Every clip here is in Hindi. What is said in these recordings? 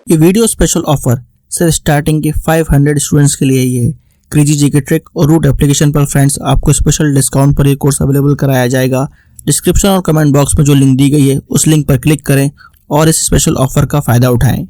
ये वीडियो स्पेशल ऑफर सिर्फ स्टार्टिंग के 500 स्टूडेंट्स के लिए ही है। क्रेजी जीके ट्रिक और रूट एप्लीकेशन पर फ्रेंड्स आपको स्पेशल डिस्काउंट पर ये कोर्स अवेलेबल कराया जाएगा। डिस्क्रिप्शन और कमेंट बॉक्स में जो लिंक दी गई है उस लिंक पर क्लिक करें और इस स्पेशल ऑफर का फायदा उठाएं।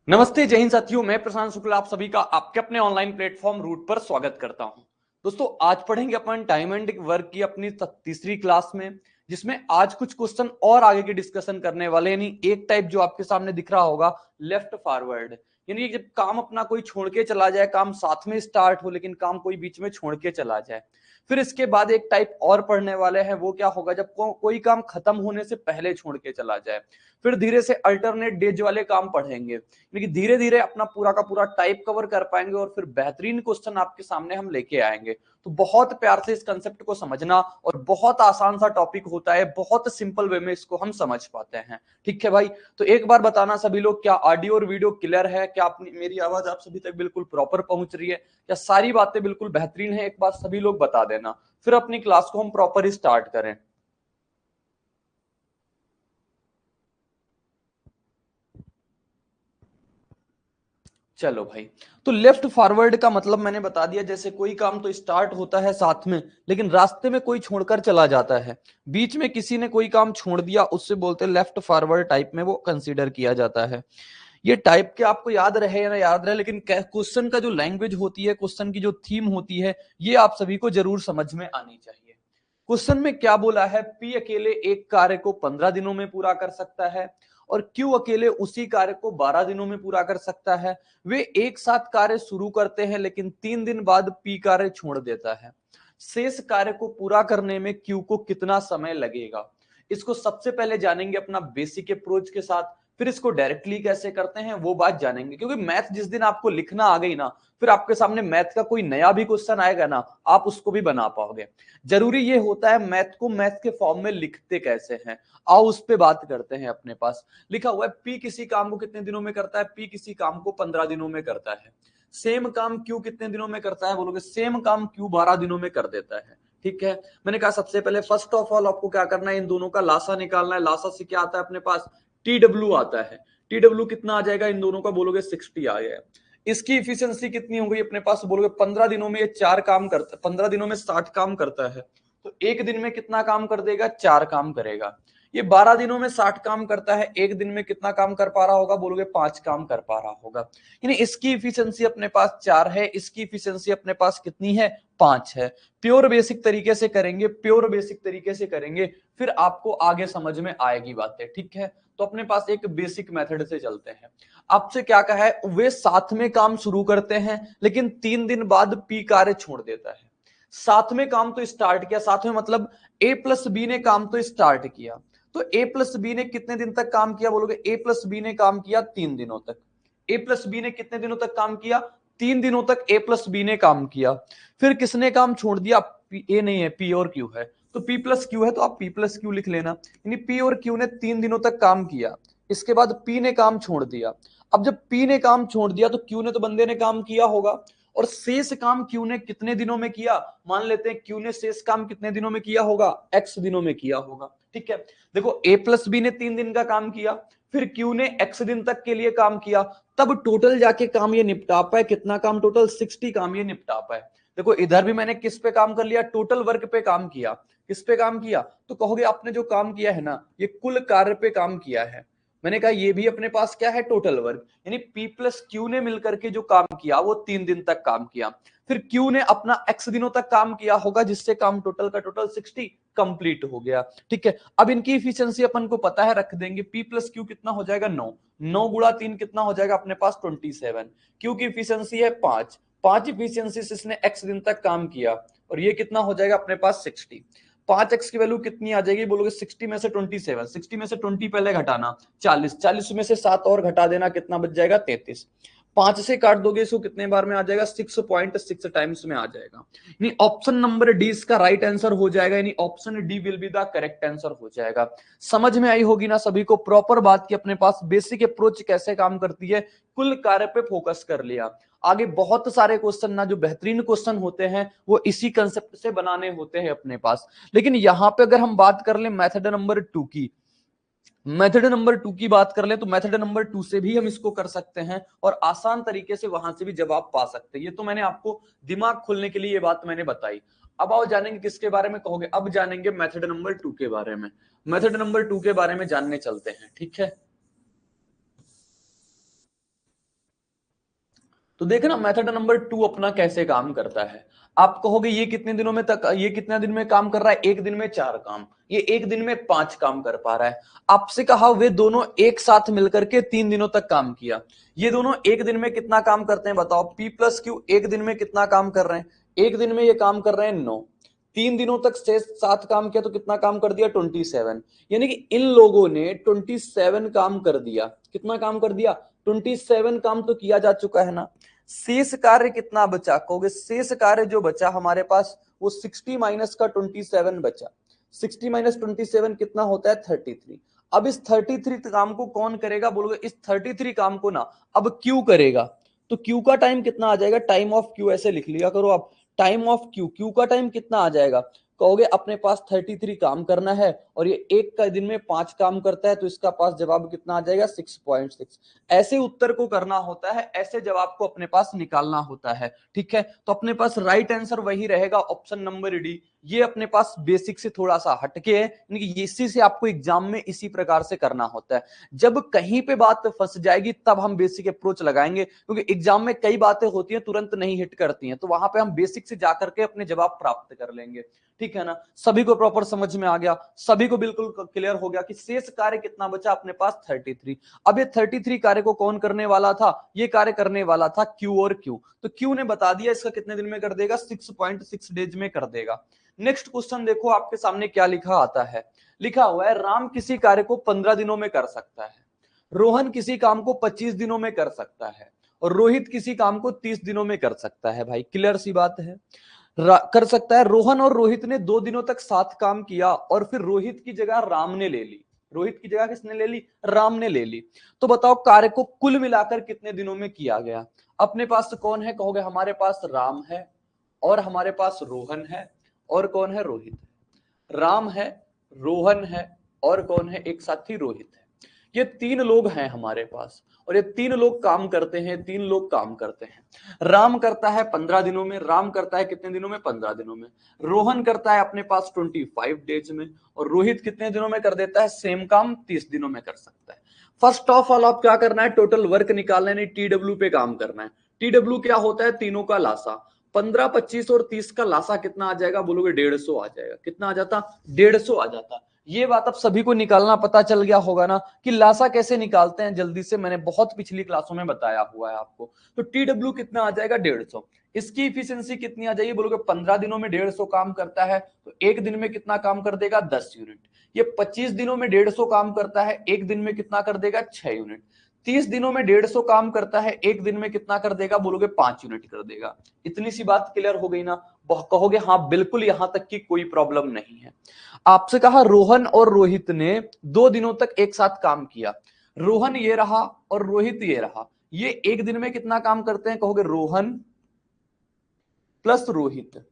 नमस्ते, जय हिंद साथियों, मैं प्रशांत शुक्ला आप सभी का आपके अपने ऑनलाइन प्लेटफॉर्म रूट पर स्वागत करता हूं। दोस्तों, आज पढ़ेंगे अपन टाइम एंड वर्क की अपनी तीसरी क्लास में, जिसमें आज कुछ क्वेश्चन और आगे की डिस्कशन करने वाले। यानी एक टाइप जो आपके सामने दिख रहा होगा लेफ्ट फॉरवर्ड, यानी जब काम अपना कोई छोड़ के चला जाए, काम साथ में स्टार्ट हो लेकिन काम कोई बीच में छोड़ के चला जाए। फिर इसके बाद एक टाइप और पढ़ने वाले हैं, वो क्या होगा जब कोई काम खत्म होने से पहले छोड़ के चला जाए। फिर धीरे से अल्टरनेट डेज वाले काम पढ़ेंगे, लेकिन धीरे धीरे अपना पूरा का पूरा टाइप कवर कर पाएंगे और फिर बेहतरीन क्वेश्चन आपके सामने हम लेके आएंगे। तो बहुत प्यार से इस कंसेप्ट को समझना, और बहुत आसान सा टॉपिक होता है, बहुत सिंपल वे में इसको हम समझ पाते हैं। ठीक है भाई, तो एक बार बताना सभी लोग, क्या ऑडियो और वीडियो क्लियर है? क्या अपनी मेरी आवाज आप सभी तक बिल्कुल प्रॉपर पहुंच रही है? क्या सारी बातें बिल्कुल बेहतरीन है? एक बार सभी लोग बता देना, फिर अपनी क्लास को हम प्रॉपर स्टार्ट करें। चलो भाई, तो लेफ्ट फॉरवर्ड का मतलब मैंने बता दिया। जैसे कोई काम तो स्टार्ट होता है साथ में, लेकिन रास्ते में कोई छोड़कर चला जाता है, बीच में किसी ने कोई काम छोड़ दिया, उससे बोलते हैं लेफ्ट फॉरवर्ड टाइप में वो कंसीडर किया जाता है। ये टाइप के आपको याद रहे या ना याद रहे, लेकिन क्वेश्चन का जो लैंग्वेज होती है, क्वेश्चन की जो थीम होती है, ये आप सभी को जरूर समझ में आनी चाहिए। क्वेश्चन में क्या बोला है? पी अकेले एक कार्य को 15 दिनों में पूरा कर सकता है और क्यू अकेले उसी कार्य को 12 दिनों में पूरा कर सकता है। वे एक साथ कार्य शुरू करते हैं, लेकिन 3 दिन बाद पी कार्य छोड़ देता है। शेष कार्य को पूरा करने में क्यू को कितना समय लगेगा? इसको सबसे पहले जानेंगे अपना बेसिक अप्रोच के साथ, फिर इसको डायरेक्टली कैसे करते हैं वो बात जानेंगे। क्योंकि मैथ जिस दिन आपको लिखना आ गई ना, फिर आपके सामने मैथ का कोई नया भी क्वेश्चन आएगा ना, आप उसको भी बना पाओगे। जरूरी ये होता है मैथ को मैथ के फॉर्म में लिखते कैसे हैं, आओ उस पे बात करते हैं। अपने पास लिखा हुआ है पी किसी काम को कितने दिनों में करता है? पी किसी काम को 15 दिनों में करता है। सेम काम क्यू कितने दिनों में करता है? बोलोगे सेम काम क्यू 12 दिनों में कर देता है। ठीक है, मैंने कहा सबसे पहले फर्स्ट ऑफ ऑल आपको क्या करना है, इन दोनों का लासा निकालना है। लासा से क्या आता है अपने पास? TW आता है। TW कितना आ जाएगा इन दोनों का? बोलोगे 60 आ गया। इसकी इफिशियंसी कितनी हो गई अपने पास? बोलोगे 15 दिनों में ये 4 काम करता है, 15 दिनों में 60 काम करता है, तो एक दिन में कितना काम कर देगा? 4 काम करेगा। ये 12 दिनों में 60 काम करता है, एक दिन में कितना काम कर पा रहा होगा? बोलोगे 5 काम कर पा रहा होगा। यानी इसकी इफिशियंसी अपने पास 4 है, इसकी इफिशियंसी अपने पास कितनी है? 5 है। प्योर बेसिक तरीके से करेंगे, प्योर बेसिक तरीके से करेंगे, फिर आपको आगे समझ में आएगी बातें। ठीक है, तो अपने पास एक बेसिक मेथड से चलते हैं। आपसे क्या कहा है? वे साथ में काम शुरू करते हैं, लेकिन 3 दिन बाद पी कार्य छोड़ देता है। साथ में काम तो स्टार्ट किया, साथ में मतलब ए प्लस बी ने काम तो स्टार्ट किया, तो ए प्लस बी ने कितने दिन तक काम किया? बोलोगे ए प्लस बी ने काम किया 3 दिनों तक। ए प्लस बी ने कितने दिनों तक काम किया? 3 दिनों तक ए प्लस बी ने काम किया। फिर किसने काम छोड़ दिया? ए नहीं है, पी और क्यू है, तो पी प्लस क्यू है, तो आप पी प्लस क्यू लिख लेना। यानी पी और क्यू ने 3 दिनों तक काम किया, इसके बाद पी ने काम छोड़ दिया। अब जब पी ने काम छोड़ दिया तो क्यू ने तो बंदे ने काम किया होगा, और शेष काम क्यू ने कितने दिनों में किया? मान लेते हैं क्यू ने शेष काम कितने दिनों में किया होगा? एक्स दिनों में किया होगा। ठीक है, देखो ए प्लस बी ने 3 दिन का काम किया, फिर क्यू ने एक्स दिन तक के लिए काम किया, तब टोटल जाके काम ये निपटा पाए। कितना काम टोटल? 60 काम ये निपटा पाए। देखो इधर भी मैंने किस पे काम कर लिया? टोटल वर्क पे काम किया। किस पे काम किया? तो कहोगे आपने जो काम किया है ना, ये कुल कार्य पे काम किया है। मैंने कहा ये भी अपने पास क्या है? Total work. यानी पी प्लस क्यू ने मिलकर के जो काम किया वो 3 दिन तक काम किया। फिर क्यू ने अपना एक्स दिनों तक काम किया होगा, जिससे काम टोटल का टोटल 60 कंप्लीट हो गया। ठीक है, अब इनकी इफिशियंसी अपन को पता है, रख देंगे। पी प्लस क्यू कितना हो जाएगा? 9। 9 गुणा 3 कितना हो जाएगा अपने पास? 27। क्यू की इफिशियंसी है 5। 5 इफिशियंसी से इसने एक्स दिन तक काम किया, और ये कितना हो जाएगा अपने पास? 60। 5x की वैल्यू कितनी आ जाएगी? बोलोगे 60 में से 27। 60 में से 20 पहले घटाना, 40। 40 में से 7 और घटा देना, कितना बच जाएगा? 33। 5 से काट दोगे इसको, कितने बार में आ जाएगा? 6.6 टाइम्स में आ जाएगा। यानी ऑप्शन नंबर डी इसका राइट आंसर हो जाएगा। यानी option D will be the correct answer हो जाएगा। समझ में आई होगी ना सभी को प्रॉपर बात की? अपने पास बेसिक अप्रोच कैसे काम करती है, कुल कार्य पे फोकस कर लिया। आगे बहुत सारे क्वेश्चन ना, जो बेहतरीन क्वेश्चन होते हैं, वो इसी कंसेप्ट से बनाने होते हैं अपने पास। लेकिन यहां पे अगर हम बात कर ले मेथड नंबर 2 की, मेथड नंबर 2 की बात कर ले तो मेथड नंबर 2 से भी हम इसको कर सकते हैं और आसान तरीके से वहां से भी जवाब पा सकते हैं। ये तो मैंने आपको दिमाग खोलने के लिए ये बात मैंने बताई। अब आओ जानेंगे किसके बारे में कहोगे, अब जानेंगे मेथड नंबर 2 के बारे में। मेथड नंबर 2 के बारे में जानने चलते हैं, ठीक है। तो देखना मेथड नंबर 2 अपना कैसे काम करता है। आप कहोगे ये कितने दिनों में तक, ये कितने दिन में काम कर रहा है, एक दिन में 4 काम, ये एक दिन में 5 काम कर पा रहा है। आपसे कहा वे दोनों एक साथ मिलकर के 3 दिनों तक काम किया। ये दोनों एक दिन में कितना काम करते हैं बताओ। P प्लस क्यू एक दिन में कितना काम कर रहे हैं, एक दिन में ये काम कर रहे हैं 9, 3 दिनों तक से 7 काम किया तो कितना काम कर दिया 27। यानी कि इन लोगों ने 27 काम कर दिया। कितना काम कर दिया 27 काम तो किया जा चुका है ना। शेष कार्य कितना बचा कहोगे, शेष कार्य जो बचा हमारे पास वो 60 माइनस का 27 बचा। 60 माइनस 27 कितना होता है 33। अब इस 33 काम को कौन करेगा बोलोगे, इस 33 काम को ना अब क्यू करेगा। तो क्यू का टाइम कितना आ जाएगा, टाइम ऑफ क्यू ऐसे लिख लिया करो आप, टाइम ऑफ क्यू, क्यू का टाइम कितना आ जाएगा। कहोगे अपने पास 33 काम करना है और ये एक का दिन में 5 काम करता है तो इसका पास जवाब कितना आ जाएगा 6.6। ऐसे उत्तर को करना होता है, ऐसे जवाब को अपने पास निकालना होता है, ठीक है। तो अपने पास राइट आंसर वही रहेगा ऑप्शन नंबर डी। ये अपने पास बेसिक से थोड़ा सा हटके है, यानी इसी से आपको एग्जाम में इसी प्रकार से करना होता है। जब कहीं पे बात फंस जाएगी तब हम बेसिक अप्रोच लगाएंगे, क्योंकि एग्जाम में कई बातें होती हैं तुरंत नहीं हिट करती हैं, तो वहां पे हम बेसिक से जाकर के अपने जवाब प्राप्त कर लेंगे, ठीक है ना। सभी को प्रॉपर समझ में आ गया, सभी को बिल्कुल क्लियर हो गया कि शेष कार्य कितना बचा अपने पास 33। अब ये 33 कार्य को कौन करने वाला था, ये कार्य करने वाला था क्यू और क्यू। तो क्यू ने बता दिया इसका कितने दिन में कर देगा 6.6 डेज में कर देगा। नेक्स्ट क्वेश्चन देखो आपके सामने क्या लिखा आता है। लिखा हुआ है राम किसी कार्य को 15 दिनों में कर सकता है, रोहन किसी काम को 25 दिनों में कर सकता है और रोहित किसी काम को 30 दिनों में कर सकता है। भाई क्लियर सी बात है, कर सकता है। रोहन और रोहित ने 2 दिनों तक साथ काम किया और फिर रोहित की जगह राम ने ले ली। रोहित की जगह किसने ले ली, राम ने ले ली। तो बताओ कार्य को कुल मिलाकर कितने दिनों में किया गया। अपने पास तो कौन है कहोगे, हमारे पास राम है और हमारे पास रोहन है और कौन है रोहित है। राम है, रोहन है और कौन है एक साथी रोहित है। ये 3 लोग हैं हमारे पास और ये 3 लोग काम करते हैं, 3 लोग काम करते हैं। राम करता है 15 दिनों में, राम करता है कितने दिनों में 15 दिनों में। रोहन करता है अपने पास 25 डेज में और रोहित कितने दिनों में कर देता है सेम काम 30 दिनों में कर सकता है। फर्स्ट ऑफ ऑल आप क्या करना है, टोटल वर्क निकालना है, टीडब्ल्यू पे काम करना है। टीडब्ल्यू क्या होता है, तीनों का लासा। 15, 25 और 30 का लासा कितना आ जाएगा बोलोगे 150 आ जाएगा। कितना आ जाता 150 आ जाता। ये बात अब सभी को निकालना पता चल गया होगा ना कि लासा कैसे निकालते हैं जल्दी से, मैंने बहुत पिछली क्लासों में बताया हुआ है आपको। तो टीडब्ल्यू कितना आ जाएगा 150। इसकी इफिशिएंसी कितनी आ जाएगी बोलोगे 15 दिनों में 150 काम करता है तो एक दिन में कितना काम कर देगा 10 यूनिट। ये 25 दिनों में 150 काम करता है, एक दिन में कितना कर देगा 6 यूनिट। 30 दिनों में 150 काम करता है, एक दिन में कितना कर देगा बोलोगे 5 यूनिट कर देगा। इतनी सी बात क्लियर हो गई ना। कहोगे हाँ बिल्कुल, यहां तक की कोई प्रॉब्लम नहीं है। आपसे कहा रोहन और रोहित ने 2 दिनों तक एक साथ काम किया। रोहन ये रहा और रोहित ये रहा, ये एक दिन में कितना काम करते हैं कहोगे रोहन प्लस रोहित।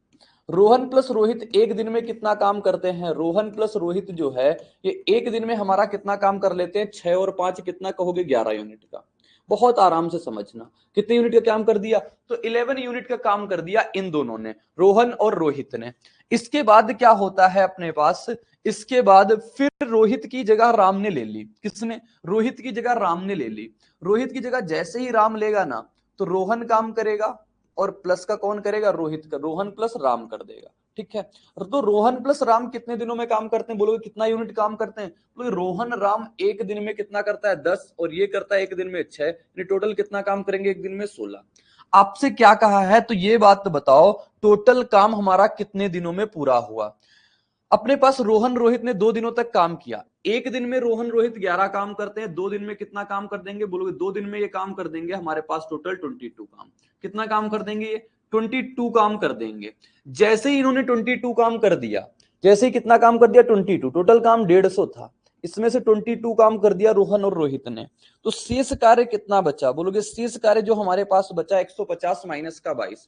रोहन प्लस रोहित एक दिन में कितना काम करते हैं, रोहन प्लस रोहित जो है ये एक दिन में हमारा कितना काम कर लेते हैं 6 और 5 कितना कहोगे 11 यूनिट का। बहुत आराम से समझना कितने यूनिट का काम कर दिया, तो 11 यूनिट का काम कर दिया इन दोनों ने, रोहन और रोहित ने। इसके बाद क्या होता है अपने पास, इसके बाद फिर रोहित की जगह राम ने ले ली। किसने, रोहित की जगह राम ने ले ली। रोहित की जगह जैसे ही राम लेगा ना तो रोहन काम करेगा और प्लस का कौन करेगा रोहित का, रोहन प्लस राम कर देगा, ठीक है। तो रोहन प्लस राम कितने दिनों में काम करते हैं बोलोगे, कितना यूनिट काम करते हैं बोलोगे रोहन राम एक दिन में कितना करता है 10 और ये करता है एक दिन में 6, यानी टोटल कितना काम करेंगे एक दिन में 16। आपसे क्या कहा है तो ये बात बताओ टोटल काम हमारा कितने दिनों में पूरा हुआ। अपने पास रोहन रोहित ने 2 दिनों तक काम किया, एक दिन में रोहन रोहित 11 काम करते हैं, 2 दिन में कितना काम कर देंगे बोलोगे 2 दिन में ये काम कर देंगे हमारे पास टोटल 22 काम। कितना काम कर देंगे ये 22 काम कर देंगे। जैसे ही इन्होंने 22 काम कर दिया, जैसे ही कितना काम कर दिया 22, टोटल काम 150 था, इसमें से 22 काम कर दिया रोहन और रोहित ने, तो शेष कार्य कितना बचा बोलोगे, शेष कार्य जो हमारे पास बचा 150 माइनस का 22।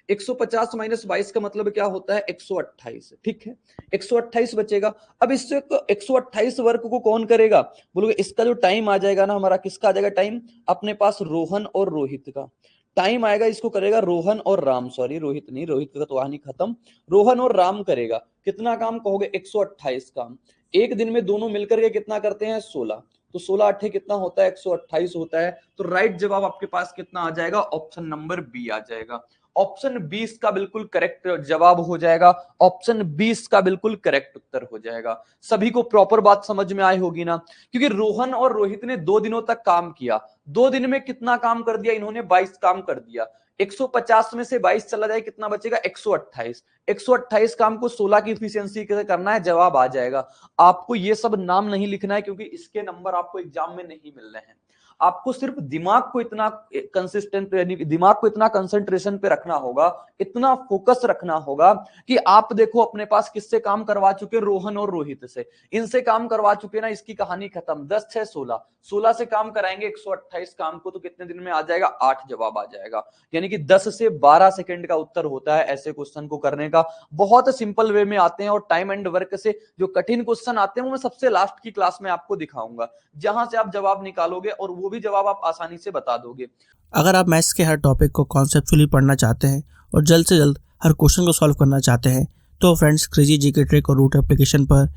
150 माइनस 22 का मतलब क्या होता है 128, ठीक है, 128 बचेगा। अब इससे 128 वर्ग को कौन करेगा, बोलोगे इसका जो टाइम आ जाएगा ना हमारा, किसका आ जाएगा टाइम, अपने पास रोहन और रोहित का टाइम आएगा, इसको करेगा रोहन और राम, सॉरी रोहित नहीं, रोहित का तो कहानी खत्म, रोहन और राम करेगा। कितना काम कहोगे 128 काम, एक दिन में दोनों मिलकर के कितना करते हैं 16, तो 16 अट्ठे कितना होता है 128 होता है। तो राइट जवाब आपके पास कितना आ जाएगा, ऑप्शन नंबर बी आ जाएगा। ऑप्शन 20 का बिल्कुल करेक्ट जवाब हो जाएगा, ऑप्शन 20 का बिल्कुल करेक्ट उत्तर हो जाएगा। सभी को प्रॉपर बात समझ में आई होगी ना, क्योंकि रोहन और रोहित ने 2 दिनों तक काम किया, 2 दिन में कितना काम कर दिया इन्होंने, 22 काम कर दिया। 150 में से 22 चला जाए कितना बचेगा 128, 128 काम को 16 की इफिशियंसी से करना है, जवाब आ जाएगा। आपको ये सब नाम नहीं लिखना है क्योंकि इसके नंबर आपको एग्जाम में नहीं मिल रहे हैं। आपको सिर्फ दिमाग को इतना कंसिस्टेंट, यानी दिमाग को इतना कंसंट्रेशन पे रखना होगा, इतना फोकस रखना होगा कि आप देखो अपने पास किससे काम करवा चुके, रोहन और रोहित से, इनसे काम करवा चुके ना, इसकी कहानी खत्म। 10 6 16, 16 से काम कराएंगे 128 काम को, तो कितने दिन में आ जाएगा 8 जवाब आ जाएगा। यानी कि 10 से 12 सेकंड का उत्तर होता है ऐसे क्वेश्चन को करने का। बहुत सिंपल वे में आते हैं, और टाइम एंड वर्क से जो कठिन क्वेश्चन आते हैं वो मैं सबसे लास्ट की क्लास में आपको दिखाऊंगा, जहां से आप जवाब निकालोगे और वो भी जवाब आप आसानी से बता दोगे। अगर आप मैथ्स के हर टॉपिक को कॉन्सेप्चुअली पढ़ना चाहते हैं और जल्द से जल्द हर क्वेश्चन को सॉल्व करना चाहते हैं, तो फ्रेंड्स क्रेजी जीके ट्रिक और रूट एप्लीकेशन पर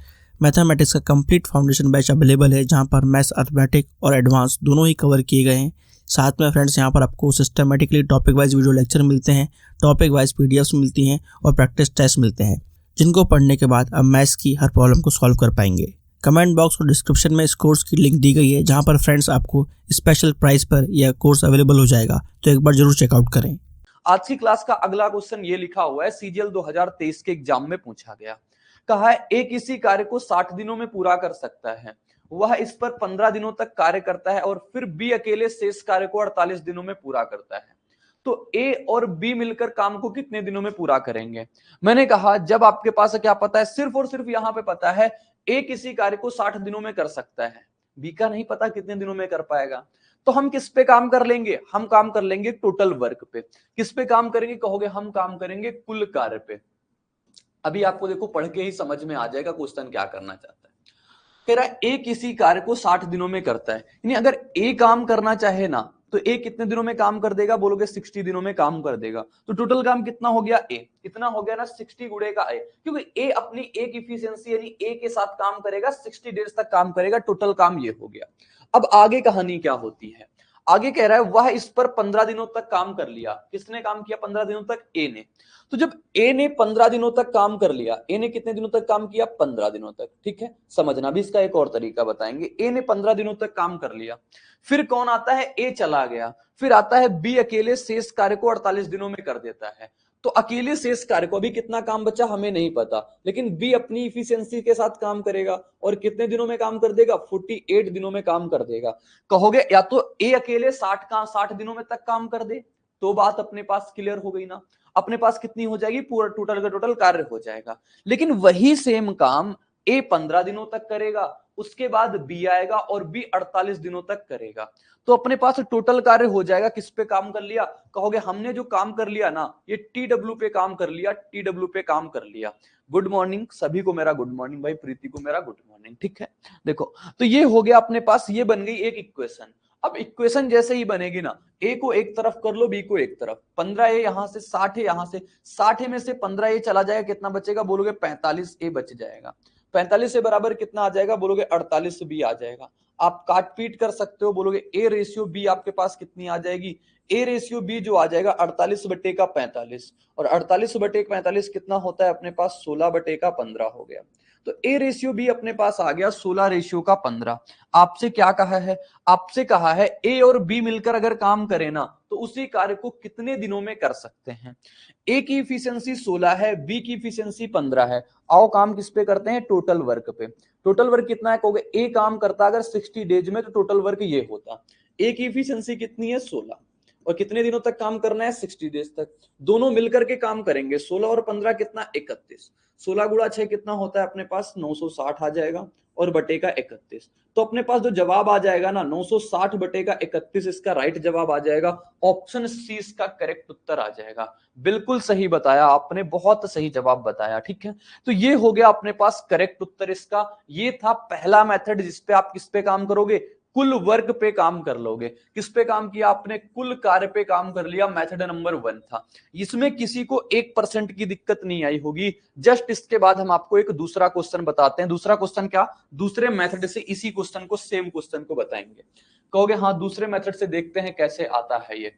मैथमेटिक्स का कंप्लीट फाउंडेशन बैच अवेलेबल है, जहां पर मैथ्स, अर्थमेटिक और एडवांस दोनों ही कवर किए गए हैं। साथ में फ्रेंड्स यहाँ पर आपको systematically topic wise video lecture मिलते हैं, टॉपिक वाइज पीडीएफ्स मिलती हैं और प्रैक्टिस टेस्ट मिलते हैं, जिनको पढ़ने के बाद आप मैथ्स की हर प्रॉब्लम को सॉल्व कर पाएंगे। कमेंट बॉक्स और डिस्क्रिप्शन में इस कोर्स की लिंक दी गई है, जहां पर फ्रेंड्स आपको स्पेशल प्राइस पर यह कोर्स अवेलेबल हो जाएगा, तो एक बार जरूर चेकआउट करें। आज की क्लास का अगला क्वेश्चन ये लिखा हुआ है, सीजीएल 2023 के एग्जाम में पूछा गया। कहा है ए किसी कार्य को 60 दिनों में पूरा कर सकता है, वह इस पर 15 दिनों तक कार्य करता है, और फिर बी अकेले शेष कार्य को 48 दिनों में पूरा करता है। तो ए और बी मिलकर काम को कितने दिनों में पूरा करेंगे। मैंने कहा जब आपके पास क्या पता है, सिर्फ और सिर्फ यहां पे पता है ए किसी कार्य को 60 दिनों में कर सकता है, बी का नहीं पता कितने दिनों में कर पाएगा। तो हम किस पे काम कर लेंगे, हम काम कर लेंगे टोटल वर्क पे। किस पे काम करेंगे कहोगे, हम काम करेंगे कुल कार्य पे। अभी आपको देखो पढ़ के ही समझ में आ जाएगा क्वेश्चन क्या करना चाहता है। कह रहा है ए किसी कार्य को 60 दिनों में करता है, यानी अगर ए काम करना चाहे ना तो ए कितने दिनों में काम कर देगा, बोलोगे 60 दिनों में काम कर देगा। तो टोटल काम कितना हो गया, ए कितना हो गया ना 60 गुणे का ए, क्योंकि ए अपनी एक इफिशियंसी यानी ए के साथ काम करेगा, 60 डेज तक काम करेगा, टोटल काम ये हो गया। अब आगे कहानी क्या होती है, आगे कह रहा है वह इस पर 15 दिनों तक काम कर लिया। किसने काम किया 15 दिनों तक, ए ने। तो जब ए ने 15 दिनों तक काम कर लिया, ए ने कितने दिनों तक काम किया 15 दिनों तक, ठीक है समझना। भी इसका एक और तरीका बताएंगे, ए ने 15 दिनों तक काम कर लिया, फिर कौन आता है, ए चला गया, फिर आता है बी अकेले शेष कार्य को 48 दिनों में कर देता है। तो अकेले शेष कार्य को अभी कितना काम बचा हमें नहीं पता, लेकिन बी अपनी इफिशियंसी के साथ काम करेगा और कितने दिनों में काम कर देगा, 48 दिनों में काम कर देगा। कहोगे या तो ए अकेले 60 दिनों में तक काम कर दे, तो बात अपने पास क्लियर हो गई ना, अपने पास कितनी हो जाएगी, पूरा टोटल का टोटल कार्य हो जाएगा। लेकिन वही सेम काम ए 15 दिनों तक करेगा, उसके बाद बी आएगा और बी 48 दिनों तक करेगा। तो अपने पास टोटल कार्य हो जाएगा, किस पे काम कर लिया, कहोगे हमने जो काम कर लिया ना ये टीडब्ल्यू पे काम कर लिया, टीडब्ल्यू पे काम कर लिया। गुड मॉर्निंग सभी को मेरा गुड मॉर्निंग, भाई प्रीति को मेरा गुड मॉर्निंग, ठीक है। देखो तो ये हो गया अपने पास, ये बन गई एक इक्वेशन। अब इक्वेशन जैसे ही बनेगी ना, ए को एक तरफ कर लो, बी को एक तरफ, 15 ए यहां से, 60 ए यहां से, 60 में से 15 ए चला जाएगा, कितना बचेगा, बोलोगे 45 ए बच जाएगा। 45 से बराबर कितना आ जाएगा, बोलोगे 48 बी आ जाएगा। आप काट पीट कर सकते हो, बोलोगे ए रेशियो बी आपके पास कितनी आ जाएगी, ए रेशियो बी जो आ जाएगा 48 बटे का 45, और 48 बटे 45 कितना होता है अपने पास, 16 बटे का 15 हो गया। तो ए रेशियो बी अपने पास आ गया 16 रेशियो का 15। आपसे क्या कहा है, आपसे कहा है ए और बी मिलकर अगर काम करें ना तो उसी कार्य को कितने दिनों में कर सकते हैं। ए की इफिशियंसी 16 है, बी की इफिशियंसी 15 है। आओ काम किस पे करते हैं, टोटल वर्क पे। टोटल वर्क कितना है कहोगे, ए काम करता अगर 60 डेज में तो टोटल वर्क ये होता। ए की इफिशियंसी कितनी है 16, और कितने दिनों तक काम करना है 60 डेज तक। दोनों मिलकर के काम करेंगे, 16 और 15 कितना 31, 16 गुणा 6 कितना होता है अपने पास 960 आ जाएगा, और बटे का 31। तो अपने पास जो जवाब आ जाएगा ना 960 बटे का 31 इसका राइट जवाब आ जाएगा। ऑप्शन सी इसका करेक्ट उत्तर आ जाएगा। बिल्कुल सही बताया आपने, बहुत सही जवाब बताया। ठीक है, तो ये हो गया अपने पास करेक्ट उत्तर इसका। ये था पहला मेथड जिसपे आप किस पे काम करोगे, कुल वर्क पे काम कर लोगे। किस पे काम किया आपने, कुल कार्य पे काम कर लिया। मेथड नंबर 1 था। इसमें किसी को 1% की दिक्कत नहीं आई होगी। जस्ट इसके बाद हम आपको एक दूसरा क्वेश्चन बताते हैं। दूसरा क्वेश्चन क्या, दूसरे मेथड से इसी क्वेश्चन को, सेम क्वेश्चन को बताएंगे। कहोगे हाँ दूसरे मेथड से देखते हैं कैसे आता है ये।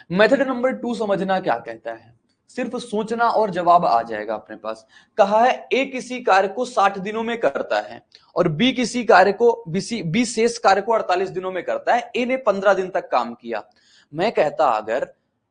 मेथड नंबर 2 समझना क्या कहता है, सिर्फ सोचना और जवाब आ जाएगा अपने पास। कहा है ए किसी कार्य को 60 दिनों में करता है और बी किसी कार्य को बी शेष कार्य को 48 दिनों में करता है। ए ने 15 दिन तक काम किया। मैं कहता अगर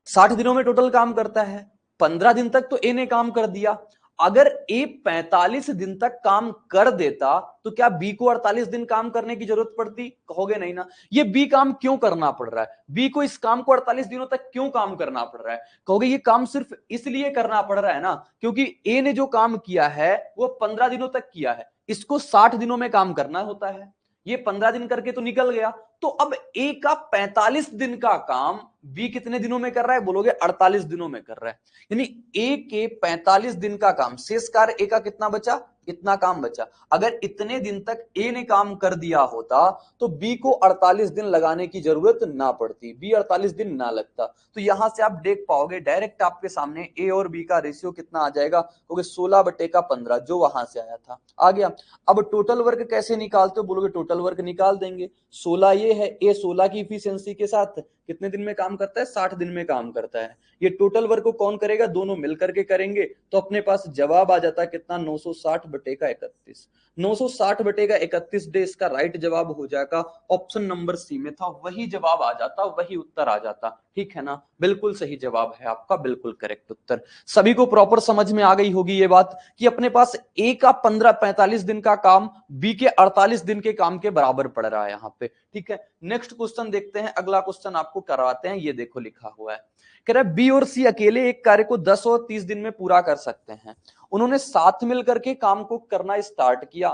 60 दिनों में टोटल काम करता है, 15 दिन तक तो ए ने काम कर दिया, अगर ए 45 दिन तक काम कर देता तो क्या बी को 48 दिन काम करने की जरूरत पड़ती? कहोगे नहीं ना। ये बी काम क्यों करना पड़ रहा है, बी को इस काम को 48 दिनों तक क्यों काम करना पड़ रहा है? कहोगे ये काम सिर्फ इसलिए करना पड़ रहा है ना क्योंकि ए ने जो काम किया है वो 15 दिनों तक किया है, इसको 60 दिनों में काम करना होता है। ये 15 दिन करके तो निकल गया, तो अब ए का 45 दिन का काम बी कितने दिनों में कर रहा है? बोलोगे 48 दिनों में कर रहा है। यानी ए के 45 दिन का काम, शेष कार्य ए का कितना बचा? इतना काम बचा। अगर इतने दिन तक ए ने काम कर दिया होता तो बी को 48 दिन लगाने की जरूरत ना पड़ती, बी 48 दिन ना लगता। तो यहां से आप देख पाओगे डायरेक्ट आपके सामने ए और बी का रेशियो कितना आ जाएगा, क्योंकि 16 बटे का 15 जो वहां से आया था आ गया। अब टोटल वर्क कैसे निकालते हो? बोलोगे टोटल वर्क निकाल देंगे। 16 ये है, ए 16 की इफिशियंसी के साथ कितने दिन में काम करता है? 60 दिन में काम करता है। ये टोटल वर्क को कौन करेगा? दोनों मिलकर के करेंगे। तो अपने पास जवाब आ जाता है कितना? 960 बटे का 31। 960 बटे का 31 डे इसका राइट जवाब हो जाएगा। ऑप्शन नंबर सी में था, वही जवाब आ जाता, वही उत्तर आ जाता। ठीक है ना, बिल्कुल सही जवाब है आपका, बिल्कुल करेक्ट उत्तर। सभी को प्रॉपर समझ में आ गई होगी ये बात कि अपने पास ए का 45 दिन का काम बी के 48 दिन के काम के बराबर पड़ रहा है यहाँ पे। ठीक है, नेक्स्ट क्वेश्चन देखते हैं। अगला क्वेश्चन आपको करवाते हैं, ये देखो लिखा हुआ है, कह रहा है बी और सी अकेले एक कार्य को 10 और 30 दिन में पूरा कर सकते हैं। उन्होंने साथ मिलकर के काम को करना स्टार्ट किया,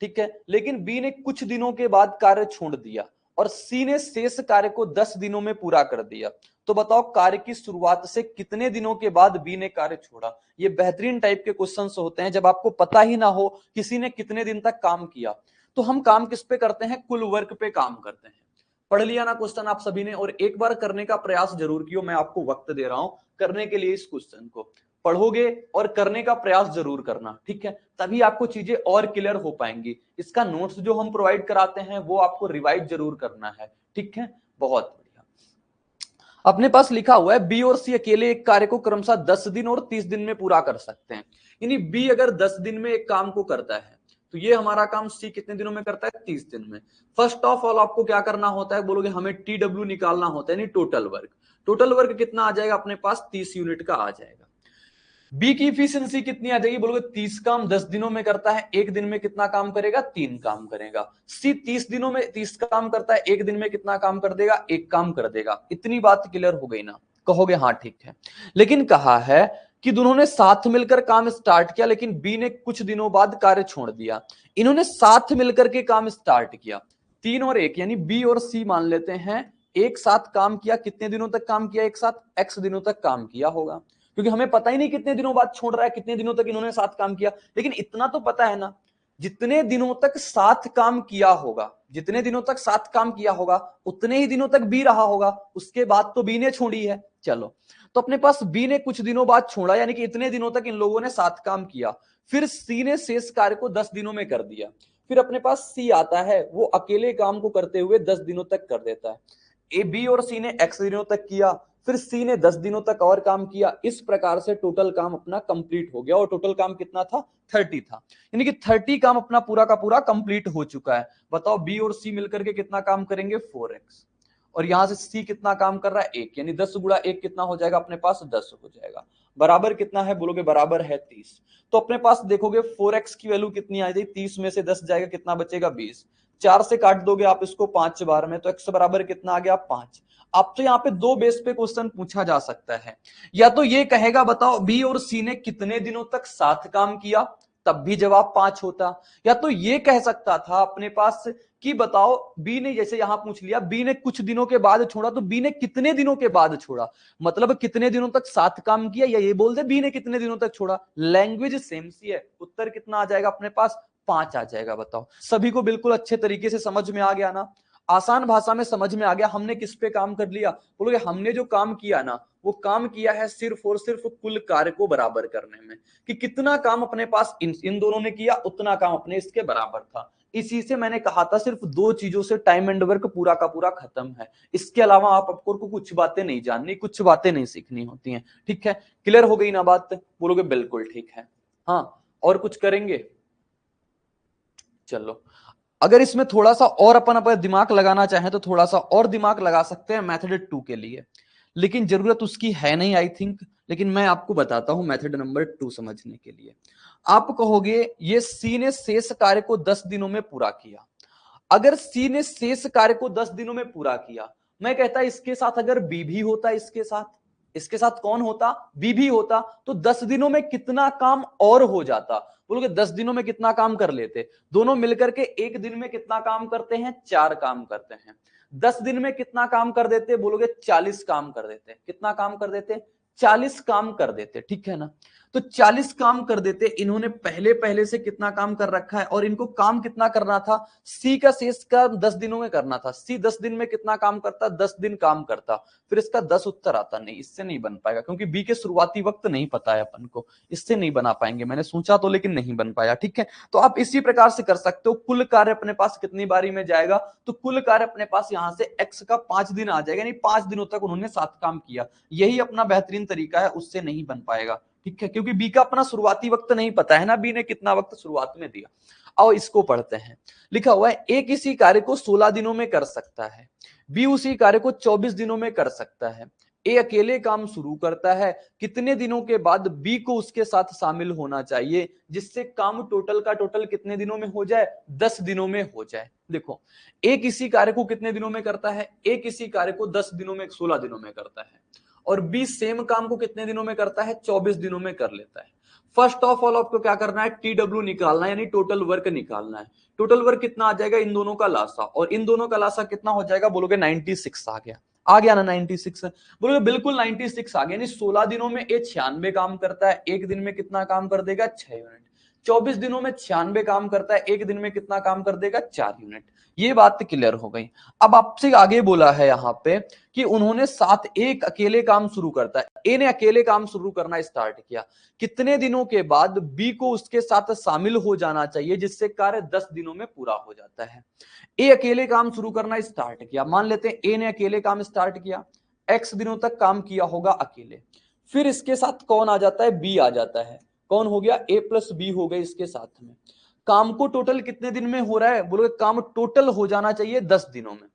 ठीक है, लेकिन बी ने कुछ दिनों के बाद कार्य छोड़ दिया और सी ने शेष कार्य को 10 दिनों में पूरा कर दिया। तो बताओ कार्य की शुरुआत से कितने दिनों के बाद बी ने कार्य छोड़ा? ये बेहतरीन टाइप के क्वेश्चंस होते हैं जब आपको पता ही ना हो किसी ने कितने दिन तक काम किया। तो हम काम किस पे करते हैं? कुल वर्क पे काम करते हैं। पढ़ लिया ना क्वेश्चन आप सभी ने? और एक बार करने का प्रयास जरूर कियो, मैं आपको वक्त दे रहा हूं करने के लिए। इस क्वेश्चन को पढ़ोगे और करने का प्रयास जरूर करना, ठीक है, तभी आपको चीजें और क्लियर हो पाएंगी। इसका नोट्स जो हम प्रोवाइड कराते हैं वो आपको रिवाइज जरूर करना है, ठीक है। बहुत बढ़िया। अपने पास लिखा हुआ है बी और सी अकेले एक कार्य को क्रमशः 10 दिन और 30 दिन में पूरा कर सकते हैं। यानी बी अगर 10 दिन में एक काम को करता है तो ये हमारा काम सी कितने दिनों में करता है? 30 दिन में। फर्स्ट ऑफ ऑल आपको क्या करना होता है? बोलोगे हमें टीडब्ल्यू निकालना होता है, यानी टोटल वर्क। टोटल वर्क कितना आ जाएगा अपने पास? 30 यूनिट का आ जाएगा। बी की इफिशियंसी कितनी आ जाएगी? बोलोगे 30 काम 10 दिनों में करता है, एक दिन में कितना काम करेगा? 3 काम करेगा। सी 30 दिनों में 30 काम करता है, एक दिन में कितना काम कर देगा? 1 काम कर देगा। इतनी बात क्लियर हो गई ना? कहोगे हाँ ठीक है। लेकिन कहा है कि दोनों ने साथ मिलकर काम स्टार्ट किया, लेकिन बी ने कुछ दिनों बाद कार्य छोड़ दिया। इन्होंने साथ मिलकर के काम स्टार्ट किया, 3 और 1 यानी बी और सी मान लेते हैं, एक साथ काम किया। कितने दिनों तक काम किया? एक साथ एक्स दिनों तक काम किया होगा, क्योंकि हमें पता ही नहीं कितने दिनों बाद छोड़ रहा है, कितने दिनों तक इन्होंने साथ काम किया। लेकिन इतना तो पता है ना, जितने दिनों तक साथ काम किया होगा, जितने दिनों तक साथ काम किया होगा उतने ही दिनों तक बी रहा होगा। उसके बाद तो बी ने छोड़ी है। चलो, तो अपने पास बी ने कुछ दिनों बाद छोड़ा, यानी कि इतने दिनों तक इन लोगों ने साथ काम किया। फिर सी ने शेष कार्य को 10 दिनों में कर दिया। फिर अपने पास सी आता है, वो अकेले काम को करते हुए 10 दिनों तक कर देता है। ए बी और सी ने एक्स दिनों तक किया, फिर सी ने 10 दिनों तक और काम किया। इस प्रकार से टोटल काम अपना कंप्लीट हो गया। और टोटल काम कितना था? 30 था, यानी कि 30 काम अपना पूरा का पूरा कंप्लीट हो चुका है। बताओ बी और सी मिलकर के कितना काम करेंगे? 4x। और यहां से सी कितना काम कर रहा है? 1, यानी 10 गुणा 1 कितना हो जाएगा अपने पास? 10 हो जाएगा। बराबर कितना है? बोलोगे बराबर है 30। तो अपने पास देखोगे 4x की वैल्यू कितनी आ जाएगी? 30 में से 10 जाएगा, कितना बचेगा? 20। 4 से काट दोगे आप इसको 5 बार में, तो x बराबर कितना आ गया? 5। अब तो यहाँ पे दो बेस पे क्वेश्चन पूछा जा सकता है। या तो ये कहेगा बताओ बी और सी ने कितने दिनों तक साथ काम किया, तब भी जवाब 5 होता। या तो ये कह सकता था अपने पास कि बताओ बी ने, जैसे यहां पूछ लिया बी ने कुछ दिनों के बाद छोड़ा, तो बी ने कितने दिनों के बाद छोड़ा, मतलब कितने दिनों तक साथ काम किया, या ये बोल दे बी ने कितने दिनों तक छोड़ा। लैंग्वेज सेम सी है, उत्तर कितना आ जाएगा अपने पास, 5 आ जाएगा। बताओ सभी को बिल्कुल अच्छे तरीके से समझ में आ गया ना, आसान भाषा में समझ में आ गया। हमने किस पे काम कर लिया, बोलोगे हमने जो काम किया ना, वो काम किया है सिर्फ और सिर्फ कुल कार्य को बराबर करने में, कि कितना काम अपने पास इन दोनों ने किया, उतना काम अपने इसके बराबर था। इसी से मैंने कहा था सिर्फ 2 चीजों से टाइम एंड वर्क पूरा का पूरा खत्म है। इसके अलावा आपको कुछ बातें नहीं जाननी, कुछ बातें नहीं सीखनी होती हैं। ठीक है, क्लियर हो गई ना बात, बोलोगे बिल्कुल ठीक है। हाँ, और कुछ करेंगे, चलो अगर इसमें थोड़ा सा और अपन दिमाग लगाना चाहें तो थोड़ा सा और दिमाग लगा सकते हैं मेथड 2 के लिए, लेकिन जरूरत उसकी है नहीं आई थिंक। लेकिन मैं आपको बताता हूं मेथड नंबर 2 समझने के लिए। आप कहोगे ये सी ने शेष कार्य को 10 दिनों में पूरा किया। अगर सी ने शेष कार्य को 10 दिनों में पूरा किया, मैं कहता इसके साथ अगर बी भी होता, इसके साथ कौन होता, बी भी होता, तो 10 दिनों में कितना काम और हो जाता। बोलोगे 10 दिनों में कितना काम कर लेते, दोनों मिलकर के एक दिन में कितना काम करते हैं, 4 काम करते हैं। 10 दिन में कितना काम कर देते, बोलोगे 40 काम कर देते। कितना काम कर देते, 40 काम कर देते। ठीक है ना, तो 40 काम कर देते। इन्होंने पहले से कितना काम कर रखा है, और इनको काम कितना करना था, सी का शेष का 10 दिनों में करना था। सी 10 दिन में कितना काम करता, 10 दिन काम करता, फिर इसका 10 उत्तर आता। नहीं, इससे नहीं बन पाएगा, क्योंकि बी के शुरुआती वक्त नहीं पता है अपन को, इससे नहीं बना पाएंगे। मैंने सोचा तो लेकिन नहीं बन पाया। ठीक है, तो आप इसी प्रकार से कर सकते हो। कुल कार्य अपने पास कितनी बारी में जाएगा, तो कुल कार्य अपने पास यहां से एक्स का 5 दिन आ जाएगा, यानी 5 दिनों तक उन्होंने साथ काम किया। यही अपना बेहतरीन तरीका है, उससे नहीं बन पाएगा। ठीक है, क्योंकि बी का अपना शुरुआती वक्त नहीं पता है ना, बी ने कितना वक्त शुरुआत में दिया। आओ इसको पढ़ते हैं। लिखा हुआ है ए किसी कार्य को 16 दिनों में कर सकता है, बी उसी कार्य को 24 दिनों में कर सकता है। ए अकेले काम शुरू करता है, कितने दिनों के बाद बी को उसके साथ शामिल होना चाहिए, जिससे काम टोटल का टोटल कितने दिनों में हो जाए, 10 दिनों में हो जाए। देखो ए किसी कार्य को कितने दिनों में करता है, ए किसी कार्य को 10 दिनों में, 16 दिनों में करता है, और बी सेम काम को कितने दिनों में करता है, 24 दिनों में कर लेता है। फर्स्ट ऑफ ऑल आपको क्या करना है, टी डब्ल्यू निकालना है, यानी टोटल वर्क निकालना है। टोटल वर्क कितना आ जाएगा, इन दोनों का लासा, और इन दोनों का लासा कितना हो जाएगा, बोलोगे 96 आ गया ना 96, बोलोगे बिल्कुल 96 आ गया। यानी 16 दिनों में ए 96 काम करता है, एक दिन में कितना काम कर देगा, 6 यूनिट। 24 दिनों में 96 काम करता है, एक दिन में कितना काम कर देगा, 4 यूनिट। ये बात क्लियर हो गई। अब आपसे आगे बोला है यहां पे कि उन्होंने साथ एक अकेले काम शुरू करता है, ए ने अकेले काम शुरू करना स्टार्ट किया, कितने दिनों के बाद बी को उसके साथ शामिल हो जाना चाहिए, जिससे कार्य 10 दिनों में पूरा हो जाता है। ए अकेले काम शुरू करना स्टार्ट किया, मान लेते हैं ए ने अकेले काम स्टार्ट किया, एक्स दिनों तक काम किया होगा अकेले, फिर इसके साथ कौन आ जाता है, बी आ जाता है। कौन हो गया, ए प्लस बी हो गए इसके साथ में। काम को टोटल कितने दिन में हो रहा है, बोलोगे काम टोटल हो जाना चाहिए 10 दिनों में।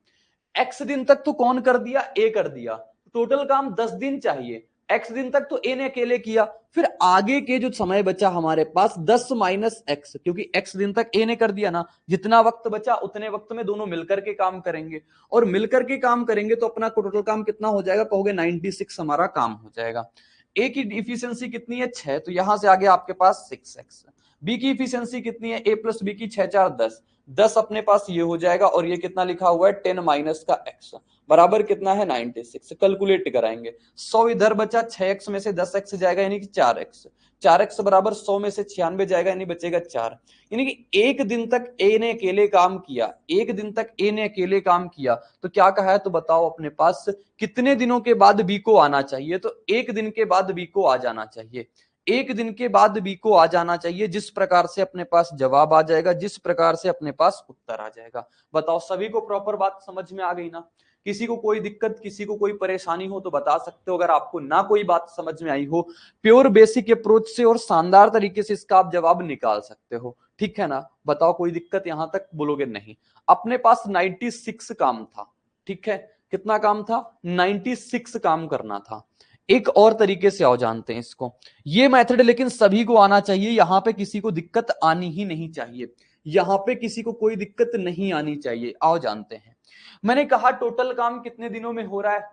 एक्स दिन तक तो कौन कर दिया, ए कर दिया, टोटल काम 10 दिन चाहिए। एक्स दिन तक तो ए ने अकेले किया, फिर आगे के जो समय बचा हमारे पास 10 माइनस एक्स, क्योंकि एक्स दिन तक ए ने कर दिया ना, जितना वक्त बचा उतने वक्त में दोनों मिलकर के काम करेंगे, और मिलकर के काम करेंगे तो अपना टोटल काम कितना हो जाएगा, कहोगे 96 हमारा काम हो जाएगा। ए की इफिशियंसी कितनी है, 6, तो यहां से आगे आपके पास 6x। बी की इफिशियंसी कितनी है, ए प्लस बी की 6 4 10, 10 अपने पास ये हो जाएगा, और ये कितना लिखा हुआ है 10 माइनस का x बराबर कितना है 96। कैलकुलेट कराएंगे, 100 इधर बचा, 6x में से 10x जाएगा यानी कि 4x, 4x बराबर 100 में से 96 जाएगा यानी बचेगा 4। यानी कि एक दिन तक ए ने अकेले काम किया, एक दिन तक ए ने अकेले काम किया, तो क्या कहा है, तो बताओ अपने पास कितने दिनों के बाद बी को आना चाहिए, तो एक दिन के बाद बी को आ जाना चाहिए, एक दिन के बाद बी को आ जाना चाहिए। जिस प्रकार से अपने पास जवाब आ जाएगा, जिस प्रकार से अपने पास उत्तर आ जाएगा। बताओ सभी को प्रॉपर बात समझ में आ गई ना, किसी को कोई दिक्कत, किसी को कोई परेशानी हो तो बता सकते हो। अगर आपको ना कोई बात समझ में आई हो, प्योर बेसिक अप्रोच से और शानदार तरीके से इसका आप जवाब निकाल सकते हो। ठीक है ना, बताओ कोई दिक्कत यहां तक, बोलोगे नहीं। अपने पास 96 काम था, ठीक है, कितना काम था, 96 काम करना था। एक और तरीके से आओ जानते हैं इसको, ये मेथड लेकिन सभी को आना चाहिए, यहां पे किसी को दिक्कत आनी ही नहीं चाहिए, यहां पे किसी को कोई दिक्कत नहीं आनी चाहिए। आओ जानते हैं, मैंने कहा टोटल काम कितने दिनों में हो रहा है,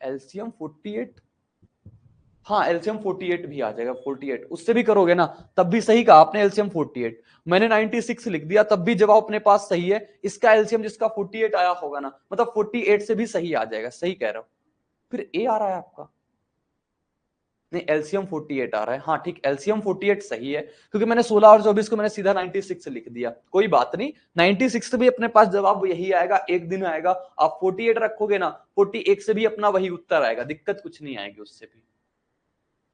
एलसीएम 48, हाँ एलसीएम 48 भी आ जाएगा, 48 उससे भी करोगे ना तब भी सही कहा आपने, एलसीएम 48। मैंने 96 लिख दिया तब भी जवाब अपने पास सही है। इसका एलसीएम जिसका 48 आया होगा ना, मतलब 48 से भी सही आ जाएगा, सही कह रहे हो। फिर ए आ रहा है आपका, नहीं एलसीएम 48 आ रहा है। हाँ ठीक, एलसीएम 48 सही है, क्योंकि मैंने 16 और 24 को मैंने सीधा 96 लिख दिया। कोई बात नहीं, 96 से भी अपने पास जवाब यही आएगा, एक दिन आएगा। आप 48 रखोगे ना, 48 से भी अपना वही उत्तर आएगा, दिक्कत कुछ नहीं आएगी उससे भी।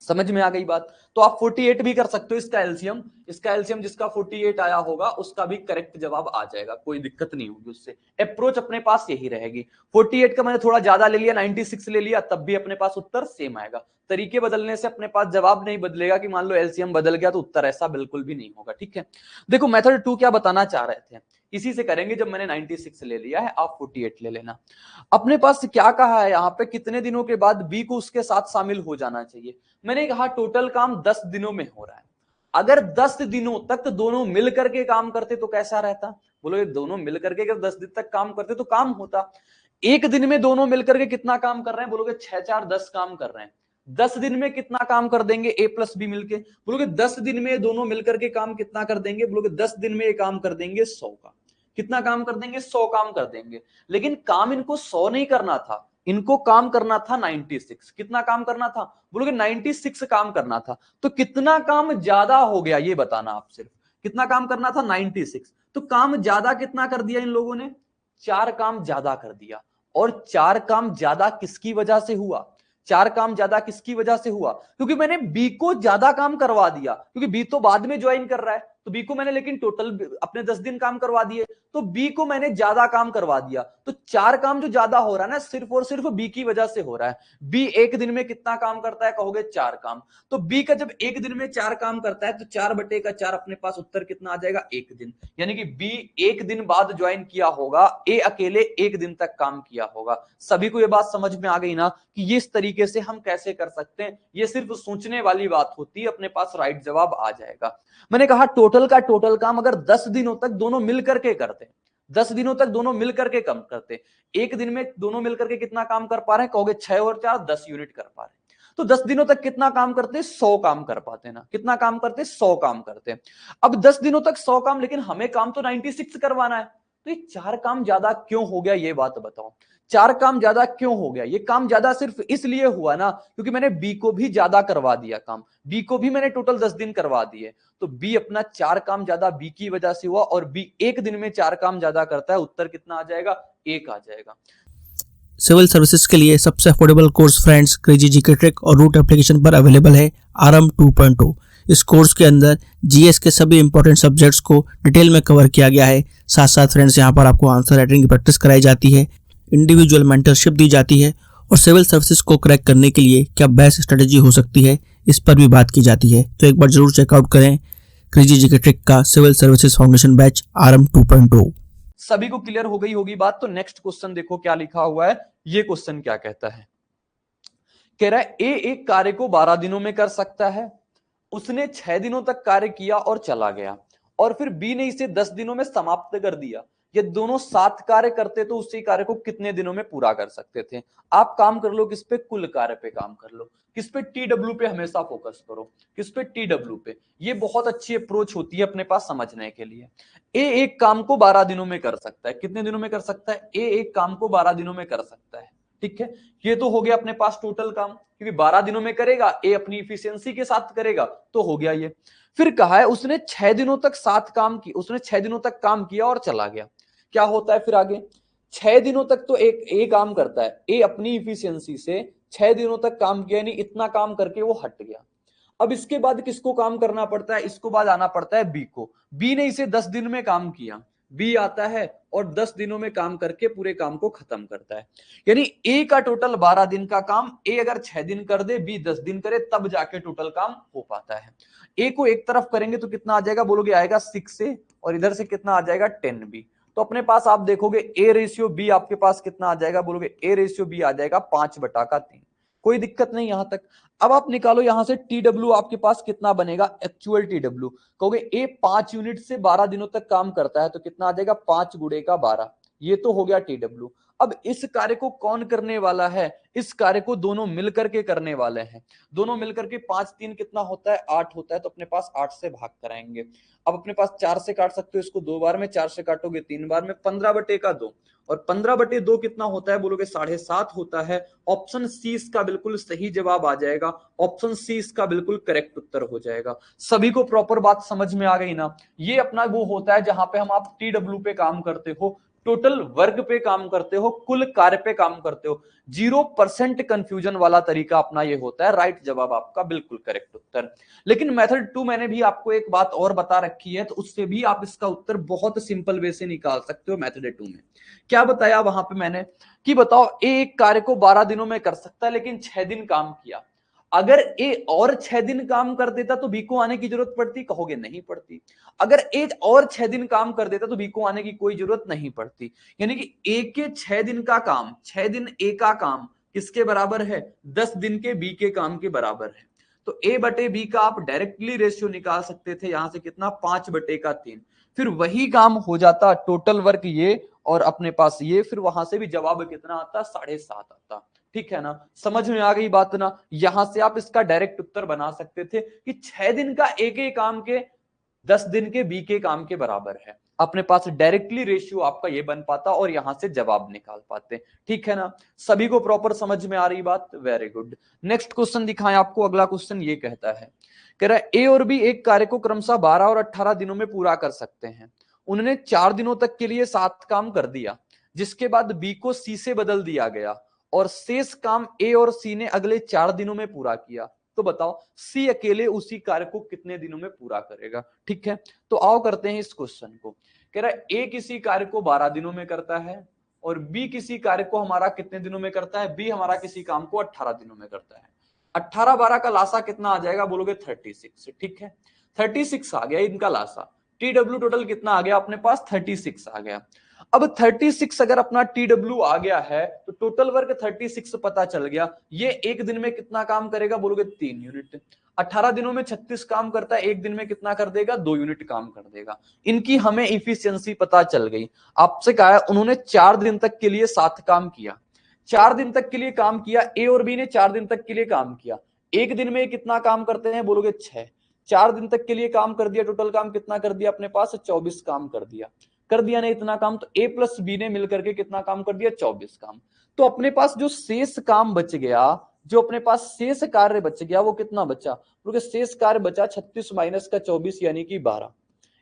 समझ में आ गई बात? तो आप 48 भी कर सकते हो इसका एलसीएम। इसका एलसीएम जिसका 48 आया होगा उसका भी करेक्ट जवाब आ जाएगा, कोई दिक्कत नहीं होगी उससे। अप्रोच अपने पास यही रहेगी। 48 का मैंने थोड़ा ज्यादा ले लिया, 96 ले लिया, तब भी अपने पास उत्तर सेम आएगा। तरीके बदलने से अपने पास जवाब नहीं बदलेगा कि मान लो एलसीएम बदल गया तो उत्तर, ऐसा बिल्कुल भी नहीं होगा। ठीक है, देखो मेथड 2 क्या बताना चाह रहे थे, इसी से करेंगे। जब मैंने 96 ले लिया है, आप 48 ले लेना। अपने पास क्या कहा है यहाँ पे, कितने दिनों के बाद बी को उसके साथ शामिल हो जाना चाहिए। मैंने कहा टोटल काम 10 दिनों में हो रहा है। अगर 10 दिनों तक दोनों मिल करके काम करते तो कैसा रहता? बोलो ये दोनों मिल करके अगर 10 दिन तक काम करते तो काम होता। एक दिन में दोनों मिलकर के कितना काम कर रहे हैं? बोलोगे 6 4 10 काम कर रहे हैं। 10 दिन में कितना काम कर देंगे ए प्लस बी मिलके? बोलोगे 10 दिन में दोनों मिलकर के काम कितना कर देंगे? बोलोगे 10 दिन में ये काम कर देंगे 100 का। कितना काम कर देंगे? 100 काम कर देंगे। लेकिन काम इनको 100 नहीं करना था, इनको काम करना था 96। कितना काम करना था? बोलोगे 96 काम करना था। तो कितना काम ज्यादा हो गया ये बताना आप सिर्फ। कितना काम करना था? 96। तो काम ज्यादा कितना कर दिया इन लोगों ने? 4 काम ज्यादा कर दिया। और 4 काम ज्यादा किसकी वजह से हुआ? 4 काम ज्यादा किसकी वजह से हुआ? क्योंकि मैंने बी को ज्यादा काम करवा दिया, क्योंकि बी तो बाद में ज्वाइन कर रहा है, तो बी को मैंने लेकिन टोटल अपने 10 दिन काम करवा दिए, तो बी को मैंने ज्यादा काम करवा दिया। तो 4 काम जो ज्यादा हो रहा है ना, सिर्फ और सिर्फ बी की वजह से हो रहा है। बी एक दिन में कितना काम करता है? कहोगे 4 काम। तो बी का जब एक दिन में 4 काम करता है तो 4/4 अपने पास उत्तर कितना आ जाएगा? एक दिन। यानी कि बी एक दिन बाद ज्वाइन किया होगा, ए अकेले एक दिन तक काम किया होगा। सभी को यह बात समझ में आ गई ना कि ये इस तरीके से हम कैसे कर सकते हैं? ये सिर्फ सोचने वाली बात होती है, अपने पास राइट जवाब आ जाएगा। मैंने कहा टोटल का टोटल काम अगर 10 दिनों तक दोनों मिलकर के करते, 10 दिनों तक दोनों मिलकर के कम करते, एक दिन में दोनों मिलकर के कितना काम कर पा रहे हैं? कहोगे 6 और 4 10 यूनिट कर पा रहे हैं। तो 10 दिनों तक कितना काम करते? 100 काम कर पाते ना। कितना काम करते? 100 काम करते। अब 10 दिनों तक 100 काम, लेकिन हमें काम तो 96 करवाना है। तो ये 4 काम ज्यादा क्यों हो गया, ये बात बताओ। 4 काम ज्यादा क्यों हो गया? ये काम ज्यादा सिर्फ इसलिए हुआ ना क्योंकि मैंने बी को भी ज्यादा करवा दिया काम। बी को भी मैंने टोटल 10 दिन करवा दिए, तो बी अपना 4 काम ज्यादा बी की वजह से हुआ, और बी एक दिन में 4 काम ज्यादा करता है। उत्तर कितना आ जाएगा? 1 आ जाएगा। सिविल सर्विसेज के लिए सबसे affordable course friends crazy GK trick और रूट एप्लीकेशन पर अवेलेबल है आरएम 2.0। इस कोर्स के अंदर जीएस के सभी इंपॉर्टेंट सब्जेक्ट्स को डिटेल में कवर किया गया है। साथ साथ फ्रेंड्स यहाँ पर आपको आंसर राइटिंग की प्रैक्टिस कराई जाती है, इंडिविजुअल मेंटरशिप दी जाती है, और सिविल सर्विसेज को क्रैक करने के लिए क्या बेस्ट स्ट्रेटेजी हो सकती है इस पर भी बात की जाती है। तो एक बार जरूर चेकआउट करें क्रेजी जीके ट्रिक का civil services foundation batch RM 2.0। सभी को क्लियर हो गई होगी बात। तो नेक्स्ट क्वेश्चन देखो क्या लिखा हुआ है। ये क्वेश्चन क्या कहता है? कह रहा है ए एक कार्य को 12 दिनों में कर सकता है, उसने 6 दिनों तक कार्य किया और चला गया, और फिर बी ने इसे 10 दिनों में समाप्त कर दिया। ये दोनों 7 कार्य करते तो उसी कार्य को कितने दिनों में पूरा कर सकते थे? आप काम कर लो किस पे? कुल कार्य पे काम कर लो। किस पे? टीडब्ल्यू पे हमेशा फोकस करो। किस पे? टीडब्ल्यू पे। ये बहुत अच्छी अप्रोच होती है अपने पास समझने के लिए। ए एक काम को 12 दिनों में कर सकता है। कितने दिनों में कर सकता है? ए एक काम को 12 दिनों में कर सकता है। ठीक है, ये तो हो गया अपने पास टोटल काम, क्योंकि 12 दिनों में करेगा, ए अपनी इफिशियंसी के साथ करेगा, तो हो गया ये। फिर कहा है उसने 6 दिनों तक 7 काम की, उसने 6 दिनों तक काम किया और चला गया। क्या होता है फिर आगे? 6 दिनों तक तो एक ए काम करता है, ए अपनी इफिशियंसी से 6 दिनों तक काम किया, नहीं इतना काम करके वो हट गया। अब इसके बाद किसको काम करना पड़ता है? इसको बाद आना पड़ता है बी को। बी ने इसे 10 दिन में काम किया, बी आता है और 10 दिनों में काम करके पूरे काम को खत्म करता है। यानी ए का टोटल 12 दिन का काम, ए अगर 6 दिन कर दे, बी 10 दिन करे, तब जाके टोटल काम हो पाता है। ए को एक तरफ करेंगे तो कितना आ जाएगा? बोलोगे आएगा 6 से, और इधर से कितना आ जाएगा? 10 बी। तो अपने पास आप देखोगे ए रेशियो बी आपके पास कितना आ जाएगा? बोलोगे ए रेशियो बी आ जाएगा 5/3। कोई दिक्कत नहीं यहां तक। अब आप निकालो यहां से टीडब्ल्यू आपके पास कितना बनेगा? Actual TW. कहोगे ए 5 यूनिट से 12 दिनों तक काम करता है, तो कितना आ जाएगा? 5 गुणे का 12। ये तो हो गया टीडब्ल्यू। अब इस कार्य को कौन करने वाला है, इस कार्य को दोनों मिलकर के करने वाले हैं। दोनों मिलकर के 5 3 कितना होता है, 8 होता है, तो अपने पास 8 से भाग कराएंगे। अब अपने पास 4 से काट सकते हो इसको 2 बार में, 4 से काटोगे 3 बार में, 15/2 और 15/2 कितना होता है बोलोगे 7.5 होता है। ऑप्शन सी इसका बिल्कुल सही जवाब आ जाएगा, ऑप्शन सी इसका बिल्कुल करेक्ट उत्तर हो जाएगा। सभी को प्रॉपर बात समझ में आ गई ना। ये अपना वो होता है जहां पे हम आप टीडब्ल्यू पे काम करते हो, टोटल वर्क पे काम करते हो, कुल कार्य पे काम करते हो। 0% कंफ्यूजन वाला तरीका अपना ये होता है। राइट जवाब आपका बिल्कुल करेक्ट उत्तर। लेकिन मेथड 2 मैंने भी आपको एक बात और बता रखी है, तो उससे भी आप इसका उत्तर बहुत सिंपल वे से निकाल सकते हो। मेथड 2 में क्या बताया वहां पे मैंने कि बताओ ए एक कार्य को 12 दिनों में कर सकता है लेकिन 6 दिन काम किया। अगर ए और 6 दिन काम कर देता तो बी को आने की जरूरत पड़ती, कहोगे नहीं पड़ती। अगर ए और 6 दिन काम कर देता तो बी को आने की कोई जरूरत नहीं पड़ती। यानी कि ए के 6 दिन का काम, 6 दिन ए का काम किसके बराबर है, 10 दिन के बी के काम के बराबर है। तो ए बटे बी का आप डायरेक्टली रेशियो निकाल सकते थे, यहां से कितना 5/3। फिर वही काम हो जाता, टोटल वर्क ये और अपने पास ये, फिर वहां से भी जवाब कितना आता, 7.5 आता। ठीक है ना, समझ में आ गई बात ना। यहां से आप इसका डायरेक्ट उत्तर बना सकते थे कि 6 दिन का ए के काम के 10 दिन के बी के काम के बराबर है। अपने पास डायरेक्टली रेशियो आपका ये बन पाता और यहां से जवाब निकाल पाते। ठीक है ना, सभी को प्रॉपर समझ में आ रही बात, वेरी गुड। नेक्स्ट क्वेश्चन दिखाएं आपको। अगला क्वेश्चन ये कहता है, कह रहा है ए और बी एक कार्य को क्रमशः 12 और 18 दिनों में पूरा कर सकते हैं। उन्होंने 4 दिनों तक के लिए 7 काम कर दिया, जिसके बाद बी को सी से बदल दिया गया और शेष काम ए और सी ने अगले 4 दिनों में पूरा किया। तो बताओ सी अकेले उसी कार्य को कितने दिनों में पूरा करेगा। ठीक है, तो आओ करते हैं इस क्वेश्चन को। कह रहा है ए किसी कार्य को 12 दिनों में करता है और बी किसी कार्य को हमारा कितने दिनों में करता है, बी हमारा किसी काम को 18 दिनों में करता है। 18-12 का लासा कितना आ जाएगा बोलोगे 36। ठीक है, 36 आ गया इनका लासा। टीडब्ल्यू टोटल कितना आ गया अपने पास, 36 आ गया। अब 36 अगर अपना टीडब्ल्यू आ गया है तो टोटल वर्क 36 पता चल गया। ये एक दिन में कितना काम करेगा बोलोगे 3 यूनिट। 18 दिनों में 36 काम करता है, एक दिन में कितना कर देगा, 2 यूनिट काम कर देगा। इनकी हमें इफिशियंसी पता चल गई। आपसे कहा है उन्होंने 4 दिन तक के लिए 7 काम किया, 4 दिन तक के लिए काम किया। ए और बी ने 4 दिन तक के लिए काम किया। एक दिन में कितना काम करते हैं बोलोगे 6। 4 दिन तक के लिए काम कर दिया, टोटल काम कितना कर दिया अपने पास, 24 काम कर दिया ने इतना काम। तो ए प्लस बी ने मिलकर के कितना काम कर दिया, 24 काम। तो अपने पास जो शेष काम बच गया, जो अपने पास शेष कार्य बच गया वो कितना बचा, क्योंकि शेष कार्य बचा 36 माइनस का 24 यानी कि 12।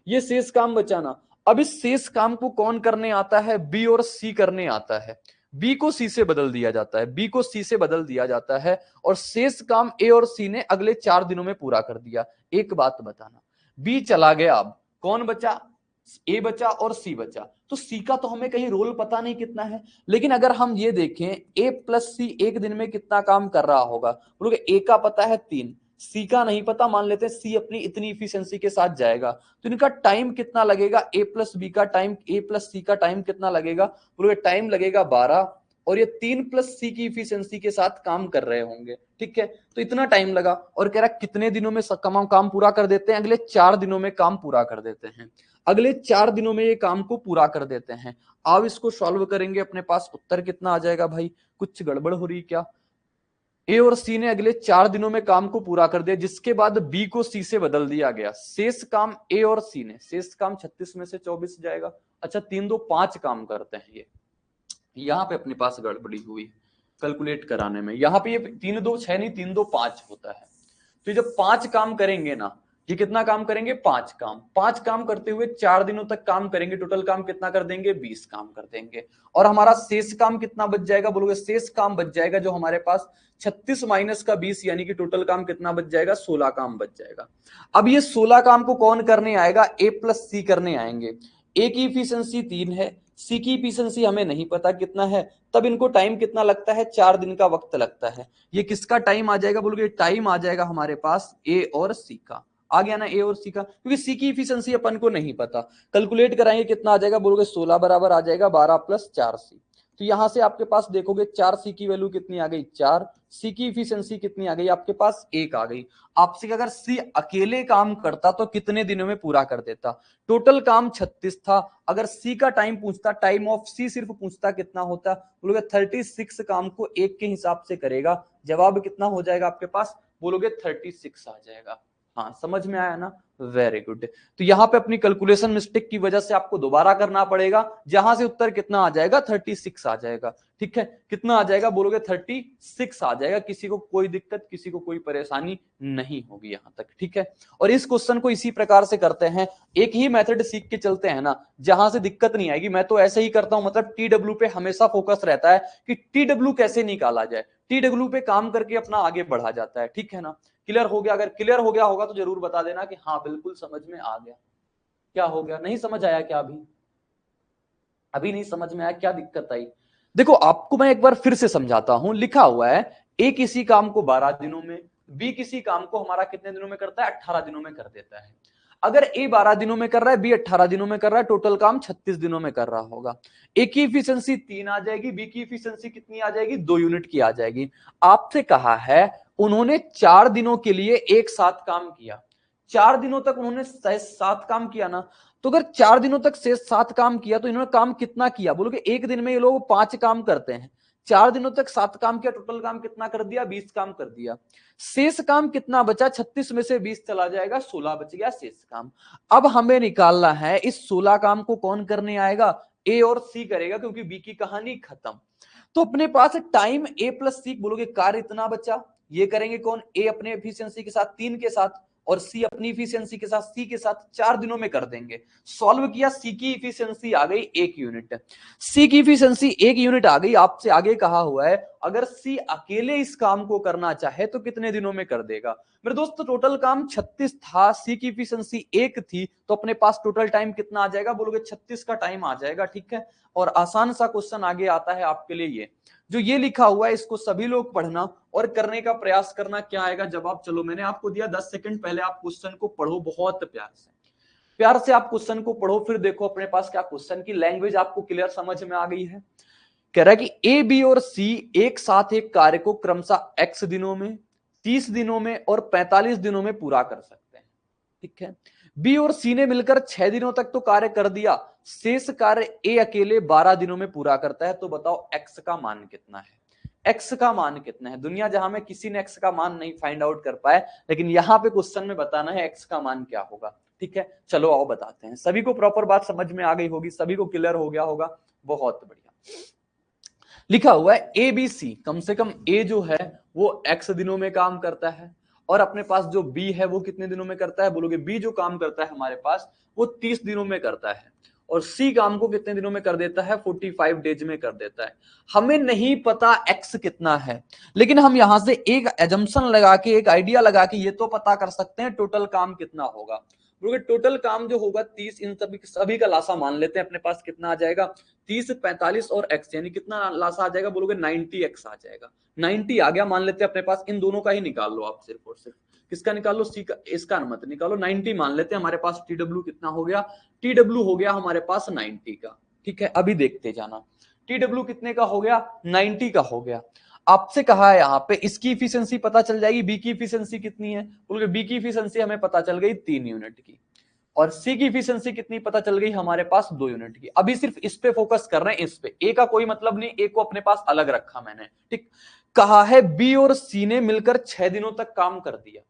ये शेष काम बचा ना। अब इस शेष काम को कौन करने आता है, बी और सी करने आता है। बी को सी से बदल दिया जाता है, बी को सी से बदल दिया जाता है और शेष काम ए और सी ने अगले 4 दिनों में पूरा कर दिया। एक बात बताना, बी चला गया, अब कौन बचा, ए बचा और सी बचा। तो सी का तो हमें कहीं रोल पता नहीं कितना है, लेकिन अगर हम ये देखें ए प्लस सी एक दिन में कितना काम कर रहा होगा, बोलोगे ए का पता है 3, सी का नहीं पता, मान लेते हैं सी अपनी इतनी इफिशियंसी के साथ जाएगा, तो इनका टाइम कितना लगेगा, ए प्लस बी का टाइम, ए प्लस सी का टाइम कितना लगेगा, बोलोगे टाइम लगेगा 12 और ये 3 प्लस सी की इफिशियंसी के साथ काम कर रहे होंगे। ठीक है, तो इतना टाइम लगा और कह रहा कितने दिनों में काम पूरा कर देते हैं, अगले 4 दिनों में काम पूरा कर देते हैं। अगले 4 दिनों में ये काम को पूरा कर देते हैं। अब इसको सॉल्व करेंगे, अपने पास उत्तर कितना आ जाएगा भाई, कुछ गड़बड़ हो रही क्या। ए और सी ने अगले 4 दिनों में काम को पूरा कर दिया, जिसके बाद बी को सी से बदल दिया गया। शेष काम ए और सी ने, शेष काम 36 में से 24 जाएगा। अच्छा 3 2 5 काम करते हैं ये, यहां पे अपने पास गड़बड़ी हुई कैलकुलेट कराने में। यहां पे ये 3 2 6 नहीं, 3 2 5 होता है। तो जब 5 काम करेंगे ना, ये कितना काम करेंगे, 5 काम। 5 काम करते हुए 4 दिनों तक काम करेंगे, टोटल काम कितना कर देंगे, 20 काम कर देंगे। और हमारा शेष काम कितना बच जाएगा बोलोगे, शेष काम बच जाएगा जो हमारे पास 36 माइनस का 20 यानी कि टोटल काम कितना बच जाएगा, 16 काम बच जाएगा। अब ये 16 काम को कौन करने आएगा, ए प्लस सी करने आएंगे। ए की इफिशियंसी 3 है, सी की इफिशियंसी हमें नहीं पता कितना है, तब इनको टाइम कितना लगता है, 4 दिन का वक्त लगता है। ये किसका टाइम आ जाएगा बोलोगे, टाइम आ जाएगा हमारे पास ए और सी का। आ गया ना ए और सी का, क्योंकि सी की इफिशियंसी अपन को नहीं पता। कैलकुलेट कराएंगे कितना आ जाएगा बोलोगे, 16 बराबर आ जाएगा 12 + 4 सी। तो यहां से आपके पास देखोगे 4C की वैल्यू कितनी आ गई 4, C की इफिशियंसी कितनी आ गई आपके पास 1 आ गई। आपसे अगर C अकेले काम करता तो कितने दिनों में पूरा कर देता? टोटल काम 36 था, अगर C का टाइम पूछता, टाइम ऑफ C सिर्फ पूछता कितना होता, बोलोगे 36 काम को 1 के हिसाब से करेगा। जवाब कितना हो जाएगा आपके पास? बोलोगे 36 आ जाएगा। हाँ समझ में आया ना, वेरी गुड। तो यहां पे अपनी कैलकुलेशन मिस्टेक की वजह से आपको दोबारा करना पड़ेगा, जहां से उत्तर कितना आ जाएगा 36 आ जाएगा। ठीक है, कितना आ जाएगा? बोलोगे 36 आ जाएगा। किसी को कोई दिक्कत, किसी को कोई परेशानी नहीं होगी यहां तक। ठीक है, और इस क्वेश्चन को इसी प्रकार से करते हैं, एक ही मेथड सीख के चलते हैं ना, जहां से दिक्कत नहीं आएगी। मैं तो ऐसे ही करता हूं, मतलब TW पे हमेशा फोकस रहता है कि TW कैसे निकाला जाए, TW पे काम करके अपना आगे बढ़ा जाता है। ठीक है ना, क्लियर हो गया? अगर क्लियर हो गया होगा तो जरूर बता देना कि हाँ बिल्कुल समझ में आ गया। क्या हो गया, नहीं समझ आया क्या? अभी नहीं समझ में आया, क्या दिक्कत आई? देखो आपको मैं एक बार फिर से समझाता हूं, लिखा हुआ है ए किसी काम को 12 दिनों में, बी किसी काम को हमारा कितने दिनों में करता है? 18 दिनों में कर देता है। अगर ए 12 दिनों में कर रहा है, बी 18 दिनों में कर रहा है, टोटल काम 36 दिनों में कर रहा होगा। ए की इफिशियंसी 3 आ जाएगी, बी की इफिशियंसी कितनी आ जाएगी? 2 यूनिट की आ जाएगी। आपसे कहा है उन्होंने 4 दिनों के लिए एक साथ काम किया, 4 दिनों तक उन्होंने साथ काम किया ना, तो अगर 4 दिनों तक से 7 काम किया तो इन्होंने काम कितना किया? बोलोगे एक दिन में ये लोग 5 काम करते हैं, 4 दिनों तक 7 काम किया, टोटल काम कितना कर दिया? 20 काम कर दिया। शेष काम कितना बचा? 36 में से 20 चला जाएगा, 16 बच गया शेष काम। अब हमें निकालना है इस 16 काम को कौन करने आएगा? ए और सी करेगा, क्योंकि बी की कहानी खत्म। तो अपने पास टाइम ए प्लस सी, बोलोगे कार्य इतना बचा, ये करेंगे कौन? ए अपने एफिशिएंसी के साथ 3 के साथ, और सी अपनी इफिशियंसी के साथ सी के साथ 4 दिनों में कर देंगे। सॉल्व किया, सी की इफिशियंसी आ गई 1 यूनिट, सी की इफिशियंसी 1 यूनिट आ गई। आपसे आगे कहा हुआ है अगर सी अकेले इस काम को करना चाहे तो कितने दिनों में कर देगा? मेरे दोस्त टोटल काम 36 था, सी की इफिशियंसी 1 थी, तो अपने पास टोटल टाइम कितना आ जाएगा? बोलोगे 36 का टाइम आ जाएगा। ठीक है, और आसान सा क्वेश्चन आगे आता है आपके लिए, ये जो ये लिखा हुआ है इसको सभी लोग पढ़ना और करने का प्रयास करना। क्या आएगा जवाब? चलो मैंने आपको दिया 10 सेकंड, पहले आप क्वेश्चन को पढ़ो बहुत प्यार से आप क्वेश्चन को पढ़ो, फिर देखो अपने पास क्या क्वेश्चन की लैंग्वेज आपको क्लियर समझ में आ गई है। कह रहा है कि ए बी और सी एक साथ एक कार्य को क्रमशः x दिनों में, 30 दिनों में और 45 दिनों में पूरा कर सकते हैं। ठीक है, बी और सी ने मिलकर 6 दिनों तक तो कार्य कर दिया, शेष कार्य ए अकेले 12 दिनों में पूरा करता है। तो बताओ x का मान कितना है? x का मान कितना है? दुनिया जहां में किसी ने x का मान नहीं फाइंड आउट कर पाए, लेकिन यहां पे क्वेश्चन में बताना है x का मान क्या होगा। ठीक है, चलो आओ बताते हैं। सभी को प्रॉपर बात समझ में आ गई होगी, सभी को क्लियर हो गया होगा, बहुत बढ़िया। लिखा हुआ है ए बी सी, कम से कम ए जो है वो x दिनों में काम करता है, और अपने पास जो बी है वो कितने दिनों में करता है? बोलोगे बी जो काम करता है हमारे पास वो 30 दिनों में करता है, और सी काम को कितने दिनों में कर देता है? 45 डेज में कर देता है। हमें नहीं पता x कितना है, लेकिन हम यहां से एक एजम्पशन लगा के, एक आइडिया लगा के ये तो पता कर सकते हैं टोटल काम कितना होगा। बोलोगे टोटल काम जो होगा 30, इन सभी का लासा मान लेते हैं, अपने पास कितना आ जाएगा? 30, 45 और x, यानी कितना लासा आ जाएगा? बोलोगे 90x आ जाएगा। 90 आ गया, मान लेते हैं अपने पास, इन दोनों का ही निकाल लो आप, सिर्फ और सिर्फ किसका निकाल लो? सी का, इसका मत निकालो, 90 मान लेते हैं। हमारे पास TW कितना हो गया? TW हो गया हमारे पास 90 का। ठीक है, अभी देखते जाना, TW कितने का हो गया? 90 का हो गया। आपसे कहा है यहाँ पे इसकी इफिशियंसी पता चल जाएगी, बी की इफिशियंसी कितनी है? बोलोगे बी की इफिशियंसी हमें पता चल गई 3 यूनिट की, और सी की इफिशियंसी कितनी पता चल गई हमारे पास? 2 यूनिट की। अभी सिर्फ इस पे फोकस कर रहे हैं, इस पे, ए का कोई मतलब नहीं, ए को अपने पास अलग रखा मैंने। ठीक, कहा है बी और सी ने मिलकर 6 दिनों तक काम कर दिया।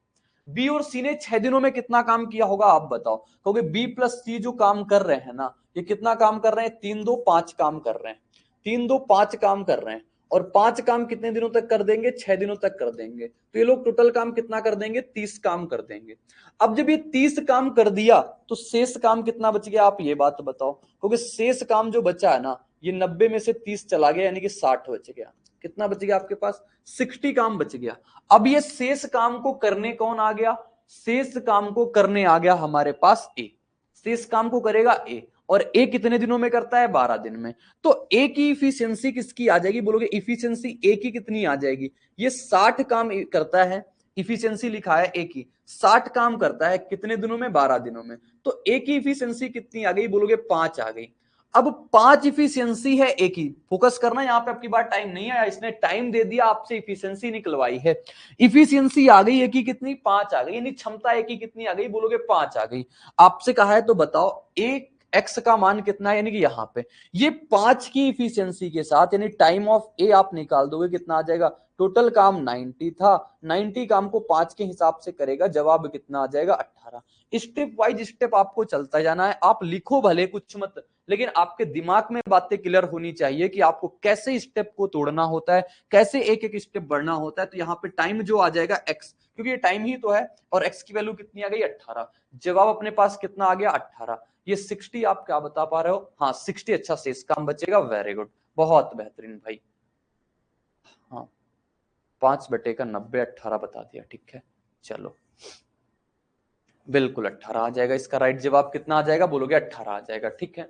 बी और सी ने 6 दिनों में कितना काम किया होगा आप बताओ? कहोगे बी प्लस सी जो काम कर रहे हैं ना, ये कितना काम कर रहे हैं? 3 2 5 काम कर रहे हैं, 3 2 5 काम कर रहे हैं, और 5 काम कितने दिनों तक कर देंगे? 6 दिनों तक कर देंगे। तो ये लोग टोटल काम कितना कर देंगे? 30 काम कर देंगे। अब जब ये 30 काम कर दिया तो शेष काम कितना बच गया? आप ये बात बताओ, क्योंकि शेष काम जो बचा है ना, ये 90 में से 30 चला गया, यानी कि 60 बच गया। कितना बच गया आपके पास? 60 काम बच गया। अब ये शेष काम को करने कौन आ गया? शेष काम को करने आ गया हमारे पास ए। शेष काम को करेगा ए, और ए कितने दिनों में करता है? 12 दिन में। तो ए की इफिशियंसी किसकी आ जाएगी? बोलोगे इफिशियंसी ए की कितनी आ जाएगी? ये 60 काम करता है, इफिशियंसी लिखा है ए की, 60 काम करता है कितने दिनों में? 12 दिनों में। तो ए की इफिशियंसी कितनी आ गई? बोलोगे 5 आ गई। अब 5 इफिशियंसी है एक ही, फोकस करना यहाँ पे, आपकी बात टाइम नहीं आया, इसने टाइम दे दिया, आपसे इफिशियंसी निकलवाई है। इफिशियंसी आ गई एक ही कितनी, 5 आ गई, यानी क्षमता एक ही कितनी आ गई, बोलोगे 5 आ गई। आपसे कहा है तो बताओ एक एक्स का मान कितना है, यानी कि यहाँ पे ये 5 की इफिशियंसी के साथ, यानी टाइम ऑफ ए आप निकाल दोगे कितना आ जाएगा, टोटल काम 90 था, 90 काम को 5 के हिसाब से करेगा, जवाब कितना आ जाएगा 18। स्टेप वाइज स्टेप आपको चलता जाना है, आप लिखो भले कुछ मत, लेकिन आपके दिमाग में बातें क्लियर होनी चाहिए कि आपको कैसे स्टेप को तोड़ना होता है, कैसे एक एक स्टेप बढ़ना होता है। तो यहाँ पे टाइम जो आ जाएगा एक्स, क्योंकि ये टाइम ही तो है, और एक्स की वैल्यू कितनी आ गई 18, जवाब अपने पास कितना आ गया 18। ये 60 आप क्या बता पा रहे हो, हाँ 60, अच्छा शेष काम बचेगा, वेरी गुड, बहुत बेहतरीन भाई। हाँ 5/90 18 बता दिया, ठीक है, चलो बिल्कुल 18 आ जाएगा, इसका राइट जवाब कितना आ जाएगा, बोलोगे 18 आ जाएगा, ठीक है।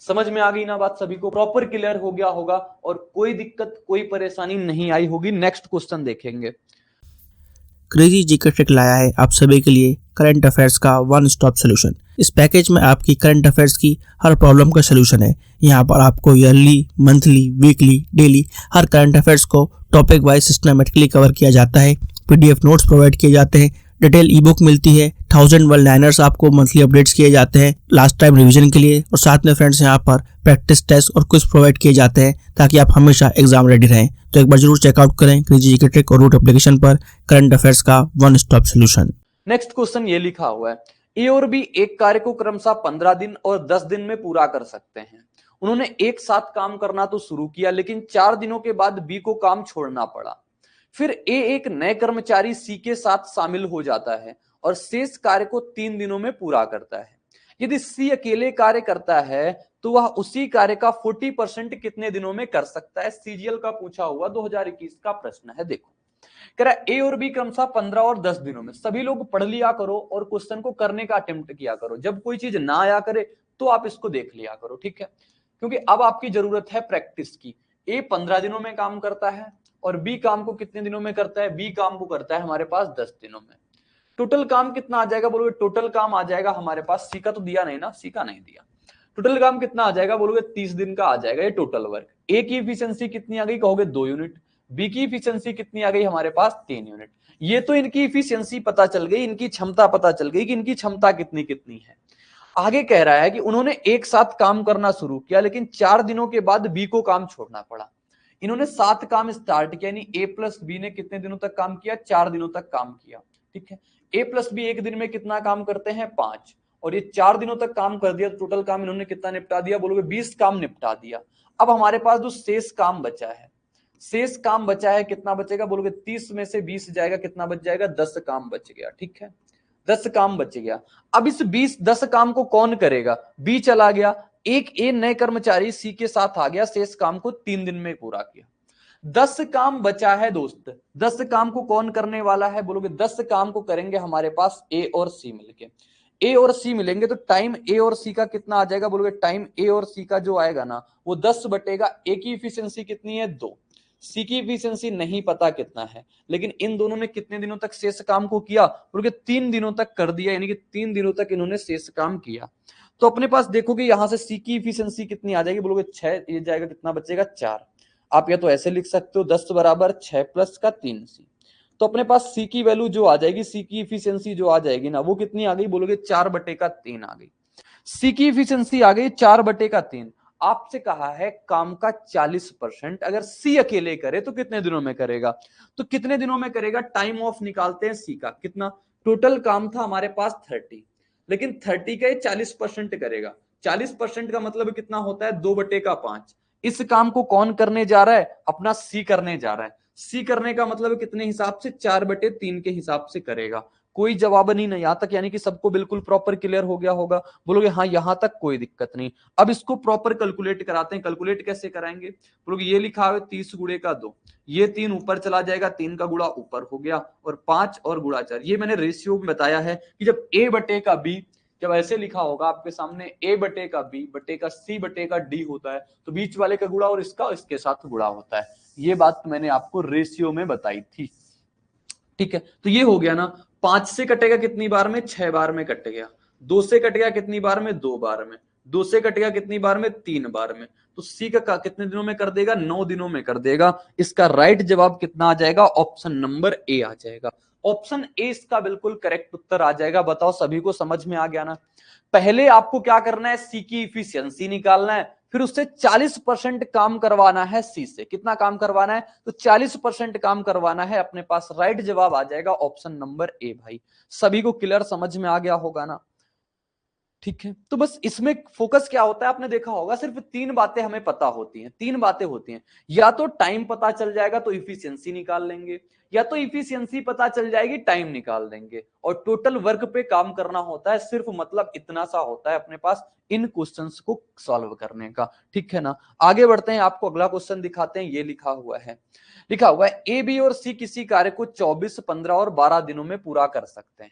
समझ में आ गई ना बात, सभी को प्रॉपर क्लियर हो गया होगा और कोई दिक्कत कोई परेशानी नहीं आई होगी। नेक्स्ट क्वेश्चन देखेंगे। क्रेजी जीके ट्रिक लाया है आप सभी के लिए करंट अफेयर्स का वन स्टॉप सोल्यूशन। इस पैकेज में आपकी करंट अफेयर्स की हर प्रॉब्लम का सोल्यूशन है। यहाँ पर आपको ईयरली, मंथली, वीकली, डेली हर करंट अफेयर्स को टॉपिक वाइज सिस्टमेटिकली कवर किया जाता है। पीडीएफ नोट्स प्रोवाइड किए जाते हैं, डिटेल ई बुक मिलती है, 1000 वन लाइनर्स आपको मंथली अपडेट्स किए जाते हैं लास्ट टाइम रिवीजन के लिए, और साथ में फ्रेंड्स यहाँ पर प्रैक्टिस टेस्ट और क्विज प्रोवाइड किए जाते हैं ताकि आप हमेशा एग्जाम रेडी रहें। तो एक बार जरूर चेकआउट करें क्रेजी जीके ट्रिक और रूट एप्लीकेशन पर करंट अफेयर्स का one stop solution. Next question ये लिखा हुआ है, ए और बी एक कार्य को क्रमशः 15 दिन और 10 दिन में पूरा कर सकते हैं। उन्होंने एक साथ काम करना तो शुरू किया, लेकिन 4 दिनों के बाद बी को काम छोड़ना पड़ा। फिर ए एक नए कर्मचारी सी के साथ शामिल हो जाता है और शेष कार्य को 3 दिनों में पूरा करता है। यदि सी अकेले कार्य करता है तो वह उसी कार्य का 40% कितने दिनों में कर सकता है। सीजीएल का पूछा हुआ 2021 का प्रश्न है। देखो कह रहा है ए और बी क्रमशः 15 और 10 दिनों में। सभी लोग पढ़ लिया करो और क्वेश्चन को करने का अटेम्प्ट किया करो, जब कोई चीज ना आया करे तो आप इसको देख लिया करो, ठीक है, क्योंकि अब आपकी जरूरत है प्रैक्टिस की। ए 15 दिनों में काम करता है और बी काम को कितने दिनों में करता है, बी काम को करता है हमारे पास 10 दिनों में। टोटल काम कितना आ जाएगा, बोलोगे टोटल काम आ जाएगा हमारे पास, सी का तो दिया नहीं ना, सी का नहीं दिया, टोटल काम कितना आ जाएगा, बोलोगे 30 दिन का आ जाएगा ये टोटल वर्क। ए की इफिशियंसी कितनी आ गई, कहोगे 2 यूनिट। बी की इफिशियंसी कितनी आ गई हमारे पास, 3 यूनिट। ये तो इनकी इफिशियंसी पता चल गई, इनकी क्षमता पता चल गई कि इनकी क्षमता कितनी कितनी है। आगे कह रहा है कि उन्होंने एक साथ काम करना शुरू किया, लेकिन 4 दिनों के बाद बी को काम छोड़ना पड़ा। इन्होंने 7 काम स्टार्ट किया, यानी ए प्लस बी ने कितने दिनों तक काम किया, 4 दिनों तक काम किया, ठीक है। ए प्लस बी एक दिन में कितना काम करते हैं, 5, और ये 4 दिनों तक काम कर दिया, तो टोटल काम इन्होंने कितना निपटा दिया, बोलोगे 20 काम निपटा दिया। अब हमारे पास जो शेष काम बचा है, शेष काम बचा है कितना बचेगा, बोलोगे 30 में से 20 जाएगा, कितना बच जाएगा, 10 काम बच गया, ठीक है, 10 काम बच गया। अब इस 10 काम को कौन करेगा, बी चला गया, एक ए नए कर्मचारी सी के साथ आ गया, शेष काम को 3 दिन में पूरा किया। 10 काम बचा है दोस्त, 10 काम को कौन करने वाला है, बोलोगे 10 काम को करेंगे हमारे पास ए और सी मिलके। ए और सी मिलेंगे तो टाइम ए और सी का कितना आ जाएगा, बोलोगे टाइम ए और सी का जो आएगा ना वो 10 बटेगा, ए की इफिशियंसी कितनी है 2, सी की इफिशियंसी नहीं पता कितना है, लेकिन इन दोनों ने कितने दिनों तक शेष काम को किया, बोलोगे 3 दिनों तक कर दिया, यानी कि 3 दिनों तक इन्होंने शेष काम किया। तो अपने पास देखोगे यहां से सी की इफिशियंसी कितनी आ जाएगी, बोलोगे 6, ये जाएगा कितना बचेगा 4। आप या तो ऐसे लिख सकते हो 10 बराबर 6 प्लस का 3 सी। तो अपने पास सी की वैल्यू जो आ जाएगी, सी की इफिशियंसी जो आ जाएगी ना वो कितनी आ गई, बोलोगे 4/3 आ गई। सी की इफिशियंसी आ गई 4/3। आपसे कहा है काम का 40%, अगर सी अकेले करे तो कितने दिनों में करेगा, तो कितने दिनों में करेगा, टाइम ऑफ निकालते हैं सी का, कितना टोटल काम था हमारे पास 30, लेकिन 30 का 40% करेगा। 40% का मतलब कितना होता है, 2/5। इस काम को कौन करने जा रहा है, अपना सी करने जा रहा है। सी करने का मतलब कितने हिसाब से, 4/3 के हिसाब से करेगा। कोई जवाब नहीं ना यहां तक, यानी कि सबको बिल्कुल प्रॉपर क्लियर हो गया होगा, बोलोगे हाँ यहां तक कोई दिक्कत नहीं। अब इसको प्रॉपर कैलकुलेट कराते हैं। कैलकुलेट कैसे कराएंगे, बोलोगे ये लिखा है 30 गुणे का 2, ये 3 ऊपर चला जाएगा, 3 का गुणा ऊपर हो गया, और 5 और गुणा 4। ये मैंने रेशियो में बताया है कि जब ए बटे का बी, जब ऐसे लिखा होगा आपके सामने ए बटे का बी बटे का सी बटे का डी होता है, तो बीच वाले का गुणा और इसका इसके साथ गुणा होता है। ये बात मैंने आपको रेशियो में बताई थी, ठीक है। तो ये हो गया ना, 5 से कटेगा कितनी बार में, 6 बार में कट गया। 2 से कटेगा कितनी बार में, 2 बार में। 2 से कटेगा कितनी बार में? 3 बार में। तो सी का कितने दिनों में कर देगा? 9 दिनों में कर देगा। इसका राइट जवाब कितना आ जाएगा? ऑप्शन नंबर ए आ जाएगा। ऑप्शन ए इसका बिल्कुल करेक्ट उत्तर आ जाएगा। बताओ सभी को समझ में आ गया ना? पहले आपको क्या करना है? सी की इफिशियंसी निकालना है, फिर उससे 40% काम करवाना है। सी से कितना काम करवाना है? तो 40% काम करवाना है। अपने पास राइट जवाब आ जाएगा ऑप्शन नंबर ए। भाई सभी को क्लियर समझ में आ गया होगा ना? ठीक है, तो बस इसमें फोकस क्या होता है, आपने देखा होगा सिर्फ 3 बातें हमें पता होती हैं। 3 बातें होती हैं, या तो टाइम पता चल जाएगा तो इफिशियंसी निकाल लेंगे, या तो इफिशियंसी पता चल जाएगी टाइम निकाल देंगे, और टोटल वर्क पे काम करना होता है। सिर्फ मतलब इतना सा होता है अपने पास इन क्वेश्चंस को सॉल्व करने का। ठीक है ना? आगे बढ़ते हैं, आपको अगला क्वेश्चन दिखाते हैं। ये लिखा हुआ है ए, बी और सी किसी कार्य को 24, 15 और 12 दिनों में पूरा कर सकते हैं।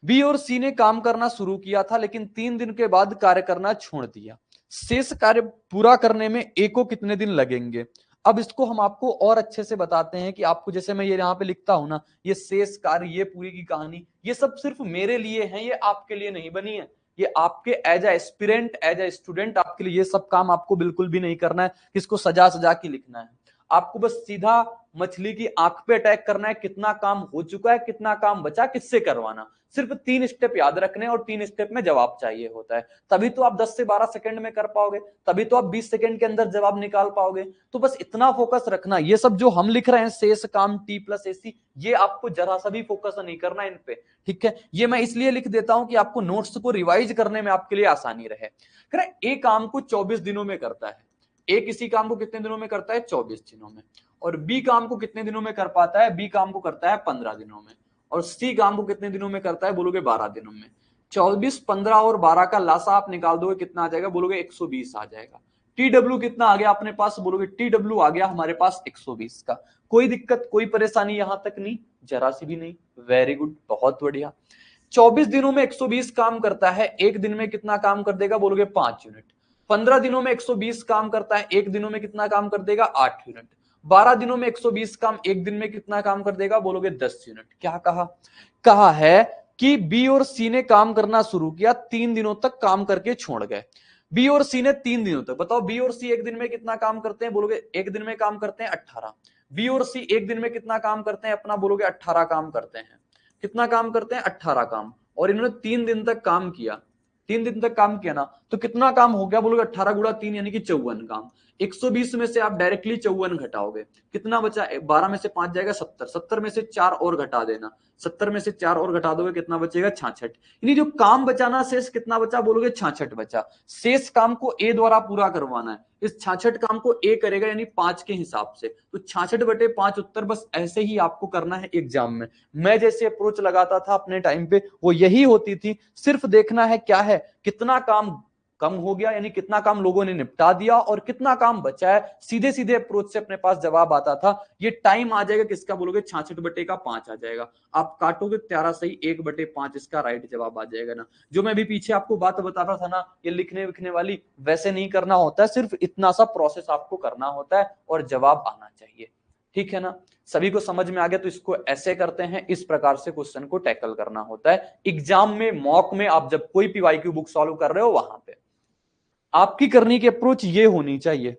बी और सी ने काम करना शुरू किया था, लेकिन 3 दिन के बाद कार्य करना छोड़ दिया। शेष कार्य पूरा करने में ए को कितने दिन लगेंगे? अब इसको हम आपको और अच्छे से बताते हैं कि आपको, जैसे मैं ये यहाँ पे लिखता हूं ना, ये शेष कार्य, ये पूरी की कहानी, ये सब सिर्फ मेरे लिए है, ये आपके लिए नहीं बनी है। ये आपके as a aspirant, as a student, आपके लिए ये सब काम आपको बिल्कुल भी नहीं करना है, किसको सजा सजा के लिखना है। आपको बस सीधा मछली की आंख पे अटैक करना है, कितना काम हो चुका है, कितना काम बचा, किससे करवाना। सिर्फ 3 स्टेप याद रखने, और 3 स्टेप में जवाब चाहिए होता है। तभी तो आप 10 से 12 सेकंड में कर पाओगे, तभी तो आप 20 सेकंड के अंदर जवाब निकाल पाओगे। तो बस इतना फोकस रखना। ये सब जो हम लिख रहे हैं, शेष काम टी प्लस एसी, ये आपको जरा सा भी फोकस नहीं करना इन पे। ठीक है, ये मैं इसलिए लिख देता हूं कि आपको नोट्स को रिवाइज करने में आपके लिए आसानी रहे। ए काम को 24 दिनों में करता है। ए किसी काम को कितने दिनों में करता है? 24 दिनों में। और बी काम को कितने दिनों में कर पाता है? बी काम को करता है 15 दिनों में। और सी काम को कितने दिनों में करता है? बोलोगे 12 दिनों में। 24, 15 और 12 का लासा आप निकाल दोगे, कितना आ जाएगा? बोलोगे 120 आ जाएगा। टी डब्ल्यू कितना आ गया अपने पास? बोलोगे टी डब्ल्यू आ गया हमारे पास 120 का। कोई दिक्कत, कोई परेशानी यहां तक नहीं, जरा सी भी नहीं। वेरी गुड, बहुत बढ़िया। 24 दिनों में 120 काम करता है, एक दिन में कितना काम कर देगा? बोलोगे 5 यूनिट। 15 दिनों में 120 काम करता है, एक दिनों में कितना काम कर देगा? 8 यूनिट। 12 दिनों में 120 काम, एक दिन में कितना काम कर देगा? बोलोगे 10 यूनिट। क्या कहा है कि बी और सी ने काम करना शुरू किया, 3 दिनों तक काम करके छोड़ गए। बी और सी ने 3 दिनों तक, बताओ बी और सी एक दिन में कितना काम करते हैं? बोलोगे एक दिन में काम करते हैं 18। बी और सी एक दिन में कितना काम करते हैं अपना? बोलोगे 18 काम करते हैं। कितना काम करते हैं? 18 काम। और इन्होंने 3 दिन तक काम किया। 3 दिन तक काम किया ना, तो कितना काम हो गया? बोलोगे 18 गुणा 3 यानी कि 54 काम। 120 में से आप डायरेक्टली 54 घटाओगे, कितना बचा? 12 में से 5 जाएगा 70, 70 में से 4 और घटा देना, 70 में से 4 और घटा दोगे, कितना बचेगा? 66। यानी जो काम बचाना शेष, कितना बचा? बोलोगे 66 बचा। शेष काम को ए द्वारा पूरा करवाना है। इस 66 काम को ए करेगा, यानी 5 के हिसाब से। तो 66/5 उत्तर बस ऐसे ही आपको करना है एग्जाम में। मैं जैसे अप्रोच लगाता था अपने टाइम पे, वो यही होती थी। सिर्फ देखना है क्या है, कितना काम कम हो गया, यानी कितना काम लोगों ने निपटा दिया, और कितना काम बचा है। सीधे सीधे अप्रोच से अपने पास जवाब आता था। ये टाइम आ जाएगा किसका? बोलोगे 66/5 आ जाएगा। आप काटोगे त्यारा सही, 1/5 इसका राइट जवाब आ जाएगा ना। जो मैं भी पीछे आपको बात बताता था ना, ये लिखने विखने वाली, वैसे नहीं करना होता है। सिर्फ इतना सा प्रोसेस आपको करना होता है, और जवाब आना चाहिए। ठीक है ना? सभी को समझ में आ गया? तो इसको ऐसे करते हैं, इस प्रकार से क्वेश्चन को टैकल करना होता है एग्जाम में, मॉक में। आप जब कोई पीवाईक्यू बुक सॉल्व कर रहे हो, वहां पे आपकी करने की अप्रोच ये होनी चाहिए।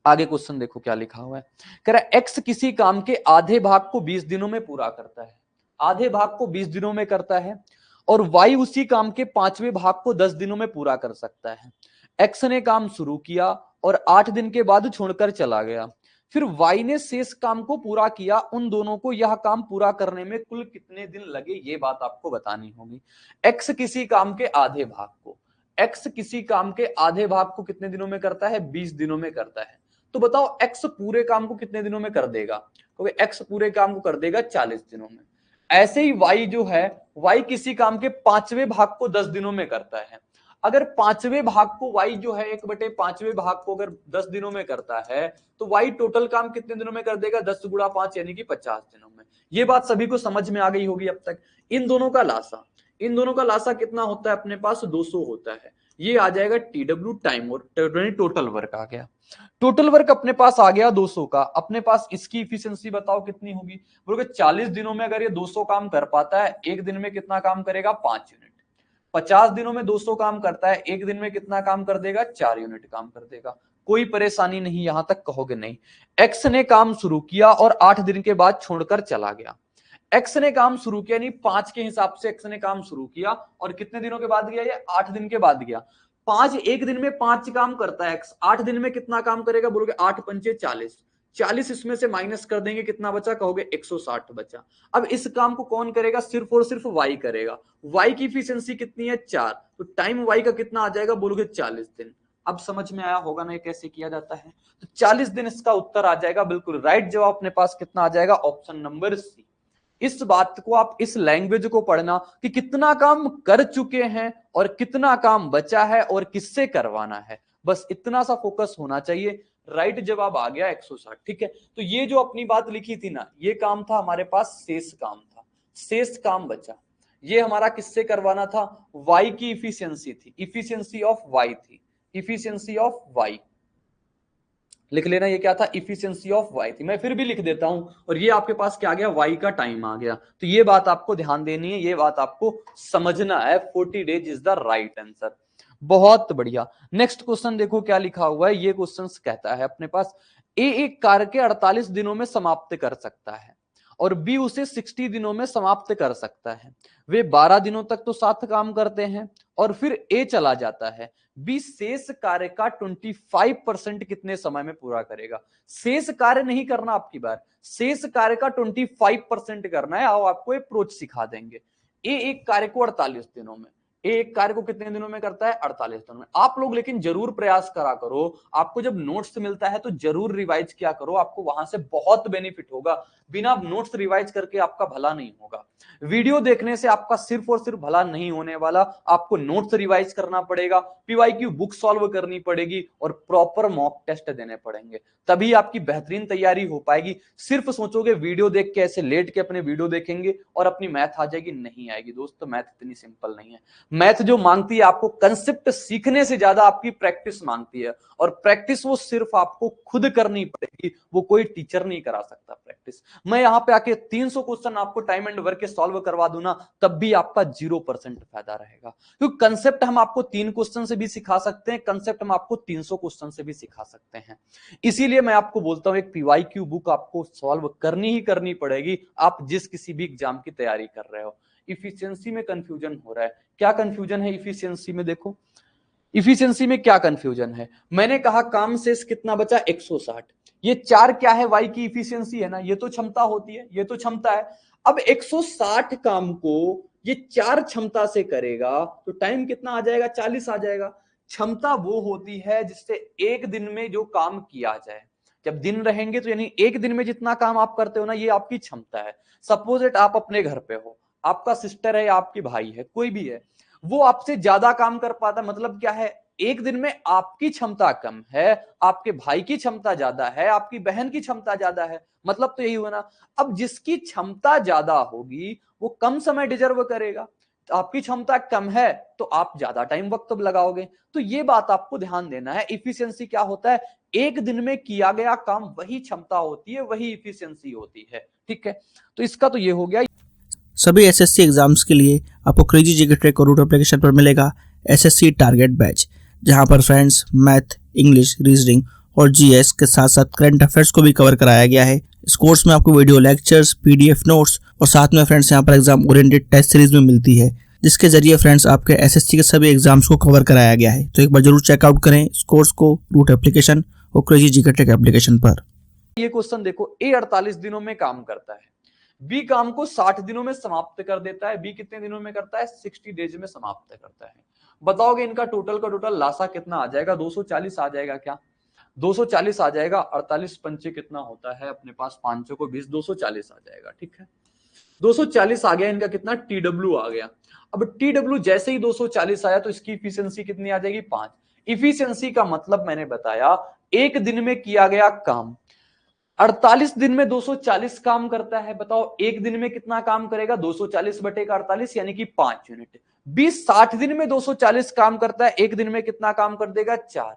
आगे क्वेश्चन देखो क्या लिखा हुआ है। कह रहा है एक्स किसी काम के आधे भाग को 20 दिनों में पूरा करता है। आधे भाग को 20 दिनों में करता है, और वाई उसी काम के 5वें भाग को 10 दिनों में पूरा कर सकता है। एक्स ने काम शुरू किया और 8 दिन के बाद छोड़कर चला गया। फिर वाई ने शेष काम को पूरा किया। उन दोनों को यह काम पूरा करने में कुल कितने दिन लगे, ये बात आपको बतानी होगी। एक्स किसी काम के आधे भाग को, एक्स किसी काम के आधे भाग को कितने दिनों में करता है? 20 दिनों में करता है। तो बताओ एक्स पूरे काम को कितने दिनों में कर देगा? क्योंकि एक्स पूरे काम को कर देगा 40 दिनों में। ऐसे ही वाई जो है, वाई किसी काम के 5वें भाग को 10 दिनों में करता है। अगर 5वें भाग को वाई जो है, 1/5वें भाग को अगर 10 दिनों में करता है, तो वाई टोटल काम कितने दिनों में कर देगा? 10 गुणा 5 यानी कि 50 दिनों में। ये बात सभी को समझ में आ गई होगी अब तक। इन दोनों का लासा कितना होता है अपने पास? 200 होता है। ये आ जाएगा टी डब्ल्यू टाइम, और टोटल वर्क आ गया। टोटल वर्क अपने पास आ गया 200 का। अपने पास इसकी इफिशियंसी बताओ कितनी होगी? बोलोगे 40 दिनों में अगर ये 200 काम कर पाता है, एक दिन में कितना काम करेगा? 5 यूनिट। 50 दिनों में 200 काम करता है, एक दिन में कितना काम कर देगा? 4 यूनिट काम कर देगा। कोई परेशानी नहीं, यहां तक कहोगे नहीं। एक्स ने काम शुरू किया और 8 दिन के बाद छोड़कर चला गया। एक्स ने काम शुरू किया, नहीं 5 के हिसाब से एक्स ने काम शुरू किया और कितने दिनों के बाद गया? ये 8 दिन के बाद गया। 5 एक दिन में 5 काम करता है एक्स, 8 दिन में कितना काम करेगा? बोलोगे 8 पंचे 40, 40 इसमें से माइनस कर देंगे, कितना बचा? कहोगे 160 बचा। अब इस काम को कौन करेगा? सिर्फ और सिर्फ वाई करेगा। वाई की इफिशियंसी कितनी है? 4, तो टाइम वाई का कितना आ जाएगा? बोलोगे 40 दिन। अब समझ में आया होगा ना ये कैसे किया जाता है? तो 40 दिन इसका उत्तर आ जाएगा। बिल्कुल राइट जवाब अपने पास कितना आ जाएगा? Option number C. इस बात को आप, इस लैंग्वेज को पढ़ना कि कितना काम कर चुके हैं और कितना काम बचा है और किससे करवाना है, बस इतना सा फोकस होना चाहिए। राइट जवाब आ गया 160। ठीक है, तो ये जो अपनी बात लिखी थी ना, ये काम था हमारे पास, शेष काम था, शेष काम बचा। ये हमारा किससे करवाना था? वाई की इफिशियंसी थी, इफिशियंसी ऑफ वाई थी, इफिशियंसी ऑफ वाई। लिख लेना, ये क्या था? इफिशियंसी ऑफ वाई थी। मैं फिर भी लिख देता हूं, और ये आपके पास क्या आ गया? वाई का टाइम आ गया। तो ये बात आपको ध्यान देनी है, ये बात आपको समझना है। 40 days is the right answer. बहुत बढ़िया। नेक्स्ट क्वेश्चन देखो क्या लिखा हुआ है। ये क्वेश्चन कहता है अपने पास, ए एक कार्य के 48 दिनों में समाप्त कर सकता है और बी उसे 60 दिनों में समाप्त कर सकता है। वे 12 दिनों तक तो साथ काम करते हैं और फिर ए चला जाता है। बी शेष कार्य का 25% कितने समय में पूरा करेगा? शेष कार्य नहीं करना आपकी बार, शेष कार्य का 25% करना है। आओ आपको अप्रोच सिखा देंगे। ए एक कार्य को 48 दिनों में, एक कार्य को कितने दिनों में करता है? 48 दिनों में। आप लोग लेकिन जरूर प्रयास करा करो, आपको जब नोट्स मिलता है तो जरूर रिवाइज किया करो, आपको वहां से बहुत बेनिफिट होगा। बिना नोट्स रिवाइज करके आपका भला नहीं होगा। वीडियो देखने से आपका सिर्फ और सिर्फ भला नहीं होने वाला, आपको नोट्स रिवाइज करना पड़ेगा, पीवाईक्यू बुक सॉल्व करनी पड़ेगी और प्रॉपर मॉक टेस्ट देने पड़ेंगे, तभी आपकी बेहतरीन तैयारी हो पाएगी। सिर्फ सोचोगे वीडियो देख के, ऐसे लेट के अपने वीडियो देखेंगे और अपनी मैथ आ जाएगी, नहीं आएगी दोस्तों। मैथ इतनी सिंपल नहीं है। मैथ जो मांगती है आपको कंसेप्ट सीखने से ज्यादा आपकी प्रैक्टिस मांगती है, और प्रैक्टिस वो सिर्फ आपको खुद करनी पड़ेगी, वो कोई टीचर नहीं करा सकता प्रैक्टिस। मैं यहां पे आके 300 क्वेश्चन आपको टाइम एंड वर्क के सॉल्व करवा दूं ना, तब भी आपका 0% फायदा रहेगा, क्योंकि कंसेप्ट हम आपको 3 क्वेश्चन से भी सिखा सकते हैं, कंसेप्ट हम आपको 300 क्वेश्चन से भी सिखा सकते हैं। इसीलिए मैं आपको बोलता हूं एक पीवाईक्यू बुक आपको सॉल्व करनी ही करनी पड़ेगी, आप जिस किसी भी एग्जाम की तैयारी कर रहे हो। इफिशियंसी में कंफ्यूजन हो रहा है, क्या कंफ्यूजन है इफिशियंसी में? देखो इफिशियंसी में क्या कंफ्यूजन है। मैंने कहा काम शेष कितना बचा? 160। ये 4 क्या है? वाई की इफिशियंसी है ना, ये तो क्षमता होती है, ये तो क्षमता है। अब 160 काम को ये 4 क्षमता से करेगा तो टाइम कितना आ जाएगा? 40 आ जाएगा। क्षमता वो होती है जिससे एक दिन में जो काम किया जाए। जब दिन रहेंगे तो यानी एक दिन में जितना काम आप करते हो ना, ये आपकी क्षमता है। सपोज इट आप अपने घर पे हो, आपका सिस्टर है या आपकी भाई है, कोई भी है, वो आपसे ज्यादा काम कर पाता, मतलब क्या है? एक दिन में आपकी क्षमता कम है, आपके भाई की क्षमता ज्यादा है, आपकी बहन की क्षमता ज्यादा है, मतलब तो यही हुआ ना। अब जिसकी क्षमता ज्यादा होगी वो कम समय डिजर्व करेगा, तो आपकी क्षमता कम है तो आप ज्यादा टाइम वक्त लगाओगे। तो ये बात आपको ध्यान देना है। इफिशियंसी क्या होता है? एक दिन में किया गया काम, वही क्षमता होती है, वही इफिशियंसी होती है। ठीक है, तो इसका तो ये हो गया। सभी एसएससी एग्जाम्स के लिए आपको क्रेजी जीके ट्रैक और रूट एप्लीकेशन पर मिलेगा एसएससी टारगेट बैच, जहां पर फ्रेंड्स मैथ, इंग्लिश, रीजनिंग और जीएस के साथ साथ करंट अफेयर्स को भी कवर कराया गया है। इस कोर्स में आपको वीडियो लेक्चर्स, पीडीएफ नोट्स और साथ में फ्रेंड्स यहाँ पर एग्जाम ओरिएंटेड टेस्ट सीरीज में मिलती है, जिसके जरिए फ्रेंड्स आपके एसएससी के सभी एग्जाम्स को कवर कराया गया है। तो एक बार जरूर चेकआउट करें इस कोर्स को रूट एप्लीकेशन और क्रेजी जीके ट्रैक एप्लीकेशन पर। ये क्वेश्चन देखो, ए 48 दिनों में काम करता है, बी काम को 60 दिनों में समाप्त कर देता है। बी कितने दिनों में करता है? 60 डेज में समाप्त करता है। बताओगे इनका टोटल का टोटल लासा कितना आ जाएगा? 240 आ जाएगा क्या? 240 आ जाएगा। 48 पंचे कितना होता है अपने पास? 5 को 20, 240 आ जाएगा। ठीक है, 240 आ गया। इनका कितना? टीडब्ल्यू आ गया। अब टीडब्ल्यू जैसे ही 240 आया तो इसकी इफिशियंसी कितनी आ जाएगी? 5। इफिशियंसी का मतलब मैंने बताया एक दिन में किया गया काम। 48 दिन में 240 काम करता है, बताओ एक दिन में कितना काम करेगा? 240 बटे का 48 यानी कि 5 यूनिट। 20 60 दिन में 240 काम करता है, एक दिन में कितना काम कर देगा? 4।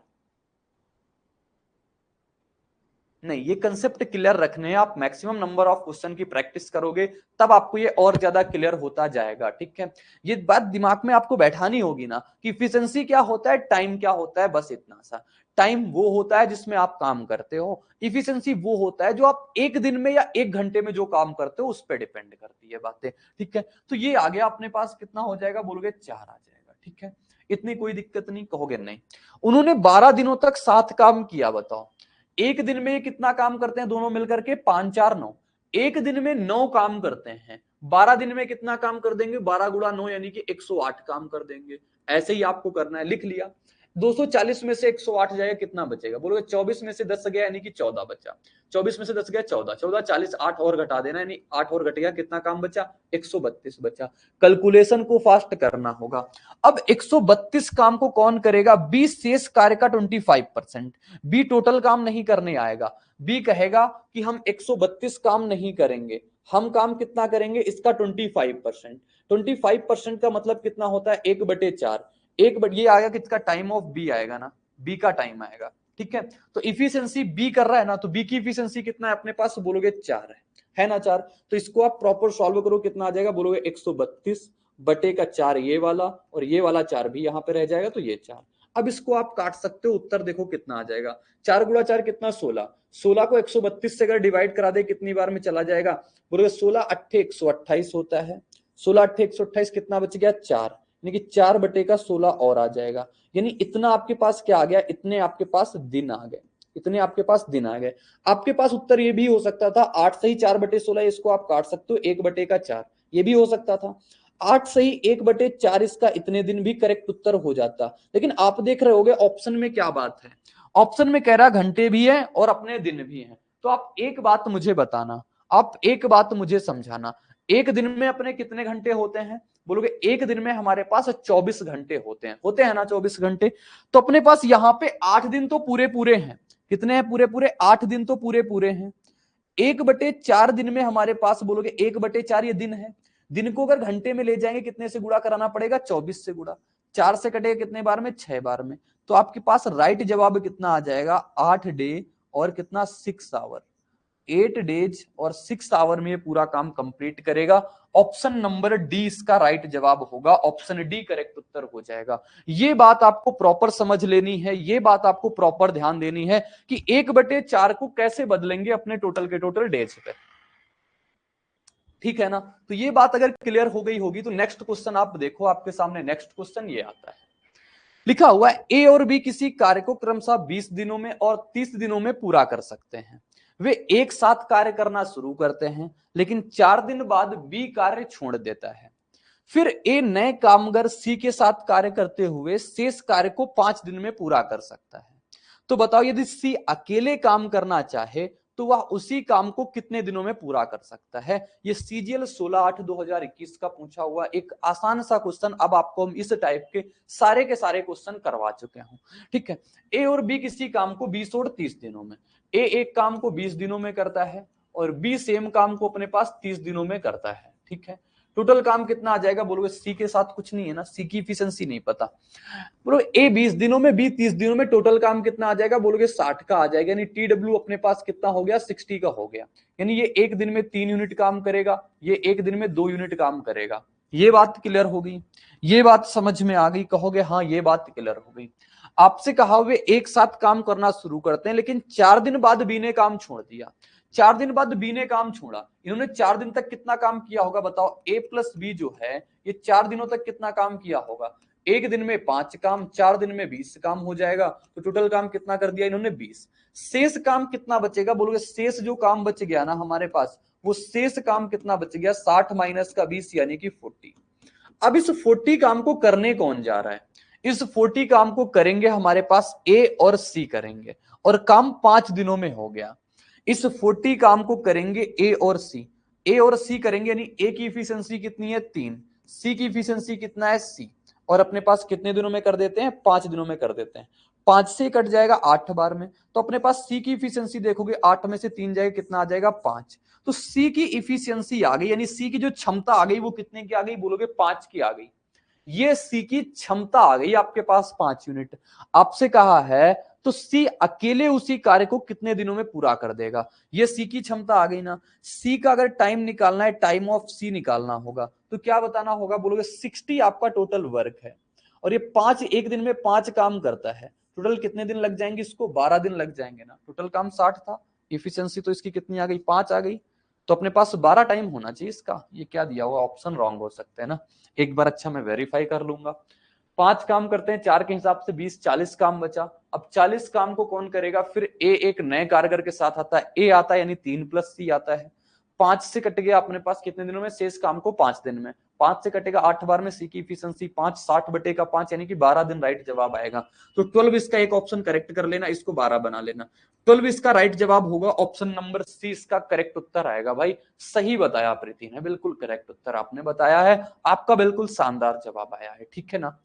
नहीं, ये कंसेप्ट क्लियर रखने हैं। आप मैक्सिमम नंबर ऑफ क्वेश्चन की प्रैक्टिस करोगे तब आपको ये और ज्यादा क्लियर होता जाएगा। ठीक है, ये बात दिमाग में आपको बैठानी होगी ना कि इफिशिएंसी क्या होता है, टाइम क्या होता है, बस इतना सा। टाइम वो होता है जिसमें आप काम करते हो, इफिशिएंसी वो होता है जो आप एक दिन में या एक घंटे में जो काम करते हो उस पर डिपेंड करती है बातें। ठीक है, तो ये आ गया अपने पास, कितना हो जाएगा बोलोगे 4 आ जाएगा। ठीक है, इतनी कोई दिक्कत नहीं, कहोगे नहीं। उन्होंने 12 दिनों तक साथ काम किया, बताओ एक दिन में कितना काम करते हैं दोनों मिलकर के, 5 4 9, एक दिन में 9 काम करते हैं। 12 दिन में कितना काम कर देंगे, 12 गुणा 9 यानी कि 108 काम कर देंगे। ऐसे ही आपको करना है, लिख लिया। 240 में से 108 जाएगा, कितना बचेगा बोलोगे, 24 में से 10 गया यानी कि 14 बचा। 24 में से 10 गया 14, 14 40, 8 और घटा देना यानी 8 और घट गया, कितना काम बचा, 132 बचा। कैलकुलेशन को फास्ट करना होगा। अब 132 काम को कौन करेगा, बी शेष कार्य का 25%। बी टोटल काम नहीं करने आएगा, बी कहेगा कि हम 132 काम नहीं करेंगे, हम काम कितना करेंगे, इसका 25%। 25% का मतलब कितना होता है, 1/4। ये आएगा किसका, टाइम ऑफ बी आएगा ना, बी का टाइम आएगा। ठीक है, तो इफिशिएंसी बी कर रहा है ना, तो बी की इफिशिएंसी कितना है अपने पास, बोलोगे 4 है ना 4। तो इसको आप प्रॉपर सॉल्व करो, कितना आ जाएगा बोलोगे 132 बटे का 4 ये वाला, और ये वाला 4 भी यहां पे रह जाएगा, तो ये 4। अब इसको आप काट सकते हो, उत्तर देखो कितना आ जाएगा, 4 गुणा 4 कितना, 16। 16 को 132 से अगर डिवाइड करा दे कितनी बार में चला जाएगा, बोलोगे 16 अट्ठे 128 होता है। 16 अट्ठे 128, कितना बच गया, 4, यानी कि 4 बटे का 16 और आ जाएगा। यानी इतना आपके पास क्या आ गया, इतने आपके पास दिन आ गए, इतने आपके पास दिन आ गए। आपके पास उत्तर ये भी हो सकता था 8 से ही 4/16, इसको आप काट सकते हो 1/4, ये भी हो सकता था। 8 से ही 1/4, इसका इतने दिन भी करेक्ट उत्तर हो जाता। लेकिन आप देख रहे होगे ऑप्शन में क्या बात है, ऑप्शन में कह रहा घंटे भी है और अपने दिन भी है। तो आप एक बात मुझे बताना, आप एक बात मुझे समझाना, एक दिन में अपने कितने घंटे होते हैं, बोलोगे एक दिन में हमारे पास 24 घंटे होते हैं ना, 24 घंटे। तो अपने पास यहाँ पे 8 दिन तो पूरे पूरे हैं, कितने हैं पूरे पूरे, 8 दिन तो पूरे पूरे हैं। 1/4 दिन में हमारे पास, बोलोगे 1/4 ये दिन है। दिन को अगर घंटे में ले जाएंगे कितने से गुणा कराना पड़ेगा, 24 से गुणा। 4 से कटेगा कितने बार में, 6 बार में। तो आपके पास राइट जवाब कितना आ जाएगा, 8 डे और कितना 6 आवर, 8 डेज और 6 आवर में ये पूरा काम कंप्लीट करेगा। ऑप्शन नंबर डी इसका राइट जवाब होगा, ऑप्शन डी करेक्ट उत्तर हो जाएगा। ये बात आपको प्रॉपर समझ लेनी है, ये बात आपको प्रॉपर ध्यान देनी है कि 1/4 को कैसे बदलेंगे अपने टोटल के टोटल डेज पे। ठीक है ना, तो ये बात अगर क्लियर हो गई होगी तो नेक्स्ट क्वेश्चन आप देखो, आपके सामने नेक्स्ट क्वेश्चन ये आता है, लिखा हुआ है ए और बी किसी कार्य को क्रमशः 20 दिनों में और 30 दिनों में पूरा कर सकते हैं। वे एक साथ कार्य करना शुरू करते हैं, लेकिन 4 दिन बाद बी कार्य छोड़ देता है। फिर ए नए कामगार सी के साथ कार्य करते हुए शेष कार्य को 5 दिन में पूरा कर सकता है। तो बताओ यदि सी अकेले काम करना चाहे तो वह उसी काम को कितने दिनों में पूरा कर सकता है। ये सीजीएल 16/8/2021 का पूछा हुआ एक आसान सा क्वेश्चन। अब आपको हम इस टाइप के सारे क्वेश्चन करवा चुके हूं। ठीक है, ए और बी किसी काम को 20 और 30 दिनों में, ए एक काम को 20 दिनों में करता है और बी सेम काम को अपने पास 30 दिनों में करता है। ठीक है, टोटल काम कितना आ जाएगा, बोलोगे सी के साथ कुछ नहीं है ना, सी की इफिशिएंसी नहीं पता। बोलो ए 20 दिनों में, बी 30 दिनों में, टोटल काम कितना आ जाएगा, बोलोगे 60 का आ जाएगा। यानी टीडब्ल्यू अपने पास कितना हो गया, 60 का हो गया। यानी ये एक दिन में 3 यूनिट काम करेगा, ये एक दिन में 2 यूनिट काम करेगा। ये बात क्लियर हो गई, ये बात समझ में आ गई, कहोगे हाँ ये बात क्लियर हो गई। आपसे कहा वे एक साथ काम करना शुरू करते हैं, लेकिन 4 दिन बाद बी ने काम छोड़ दिया। 4 दिन बाद बी ने काम छोड़ा, इन्होंने 4 दिन तक कितना काम किया होगा बताओ, ए प्लस बी जो है ये 4 दिनों तक कितना काम किया होगा, एक दिन में 5 काम, 4 दिन में 20 काम हो जाएगा। तो टोटल काम कितना कर दिया इन्होंने, 20। शेष काम कितना बचेगा, बोलोगे शेष जो काम बच गया ना हमारे पास, वो शेष काम कितना बच गया, 60 माइनस का 20 यानी कि 40। अब इस 40 काम को करने कौन जा रहा है, इस 40 काम को करेंगे हमारे पास ए और सी करेंगे, और काम 5 दिनों में हो गया। इस 40 काम को करेंगे ए और सी, ए और सी करेंगे, यानी ए की इफिशिएंसी कितनी है 3, सी की इफिशिएंसी कितना है सी, और अपने पास कितने दिनों में कर देते हैं, 5 दिनों में कर देते हैं। 5 से कट जाएगा 8 बार में, तो अपने पास सी की इफिशिएंसी देखोगे 8 में से 3 जाएगा, कितना आ जाएगा 5। तो सी की इफिशिएंसी आ गई, यानी सी की जो क्षमता आ गई वो कितने की आ गई, बोलोगे 5 की आ गई। ये सी की क्षमता आ गई आपके पास 5 यूनिट। आपसे कहा है तो सी अकेले उसी कार्य को कितने दिनों में पूरा कर देगा। ये सी की क्षमता आ गई ना। सी का अगर टाइम निकालना है, टाइम ऑफ सी निकालना होगा, तो क्या बताना होगा, बोलोगे 60 आपका टोटल वर्क है और ये 5 एक दिन में 5 काम करता है, टोटल कितने दिन लग जाएंगे, इसको 12 दिन लग जाएंगे ना। टोटल काम 60 था, इफिशियंसी तो इसकी कितनी आ गई, 5 आ गई, तो अपने पास 12 टाइम होना चाहिए इसका। ये क्या दिया हुआ, ऑप्शन रॉन्ग हो सकते हैं ना, एक बार अच्छा मैं वेरीफाई कर लूंगा। 5 काम करते हैं, 4 के हिसाब से 20, 40 काम बचा। अब 40 काम को कौन करेगा, फिर ए एक नए कारगर के साथ आता है, ए आता है यानी 3 प्लस सी आता है। 5 से कट गया अपने पास कितने दिनों में, शेष काम को 5 दिन में। 5 से कटेगा 8 बार में, सी की इफिशिएंसी 5, 60 बटे का 5 यानी कि 12 दिन राइट जवाब आएगा। तो 12 इसका एक ऑप्शन करेक्ट कर लेना, इसको 12 बना लेना। 12 इसका राइट जवाब होगा, ऑप्शन नंबर सी इसका करेक्ट उत्तर आएगा। भाई सही बताया प्रीति ने, बिल्कुल करेक्ट उत्तर आपने बताया है, आपका बिल्कुल शानदार जवाब आया है, ठीक है ना।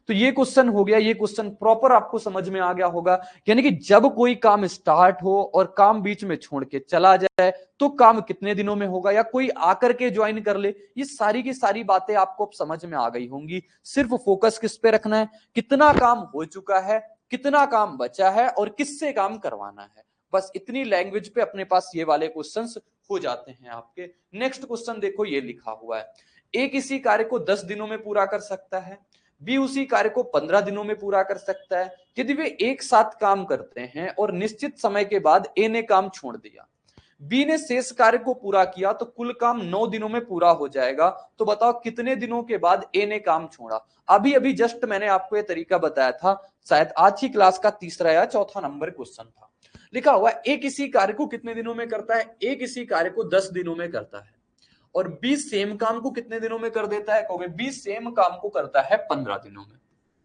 तो ये क्वेश्चन हो गया, ये क्वेश्चन प्रॉपर आपको समझ में आ गया होगा। यानी कि जब कोई काम स्टार्ट हो और काम बीच में छोड़ के चला जाए तो काम कितने दिनों में होगा, या कोई आकर के ज्वाइन कर ले, ये सारी की सारी बातें आपको अब समझ में आ गई होंगी। सिर्फ फोकस किस पे रखना है, कितना काम हो चुका है, कितना काम बचा है और किससे काम करवाना है, बस इतनी लैंग्वेज पे अपने पास ये वाले क्वेश्चंस हो जाते हैं आपके। नेक्स्ट क्वेश्चन देखो, ये लिखा हुआ है, ए किसी कार्य को 10 दिनों में पूरा कर सकता है, बी उसी कार्य को 15 दिनों में पूरा कर सकता है। यदि वे एक साथ काम करते हैं और निश्चित समय के बाद ए ने काम छोड़ दिया, बी ने शेष कार्य को पूरा किया, तो कुल काम 9 दिनों में पूरा हो जाएगा। तो बताओ कितने दिनों के बाद ए ने काम छोड़ा। अभी अभी जस्ट मैंने आपको यह तरीका बताया था, शायद आज की क्लास का तीसरा या चौथा नंबर क्वेश्चन था। लिखा हुआ ए किसी कार्य को कितने दिनों में करता है, ए किसी कार्य को 10 दिनों में करता है और बी सेम काम को कितने दिनों में कर देता है, कहोगे बी सेम काम को करता है 15 दिनों में,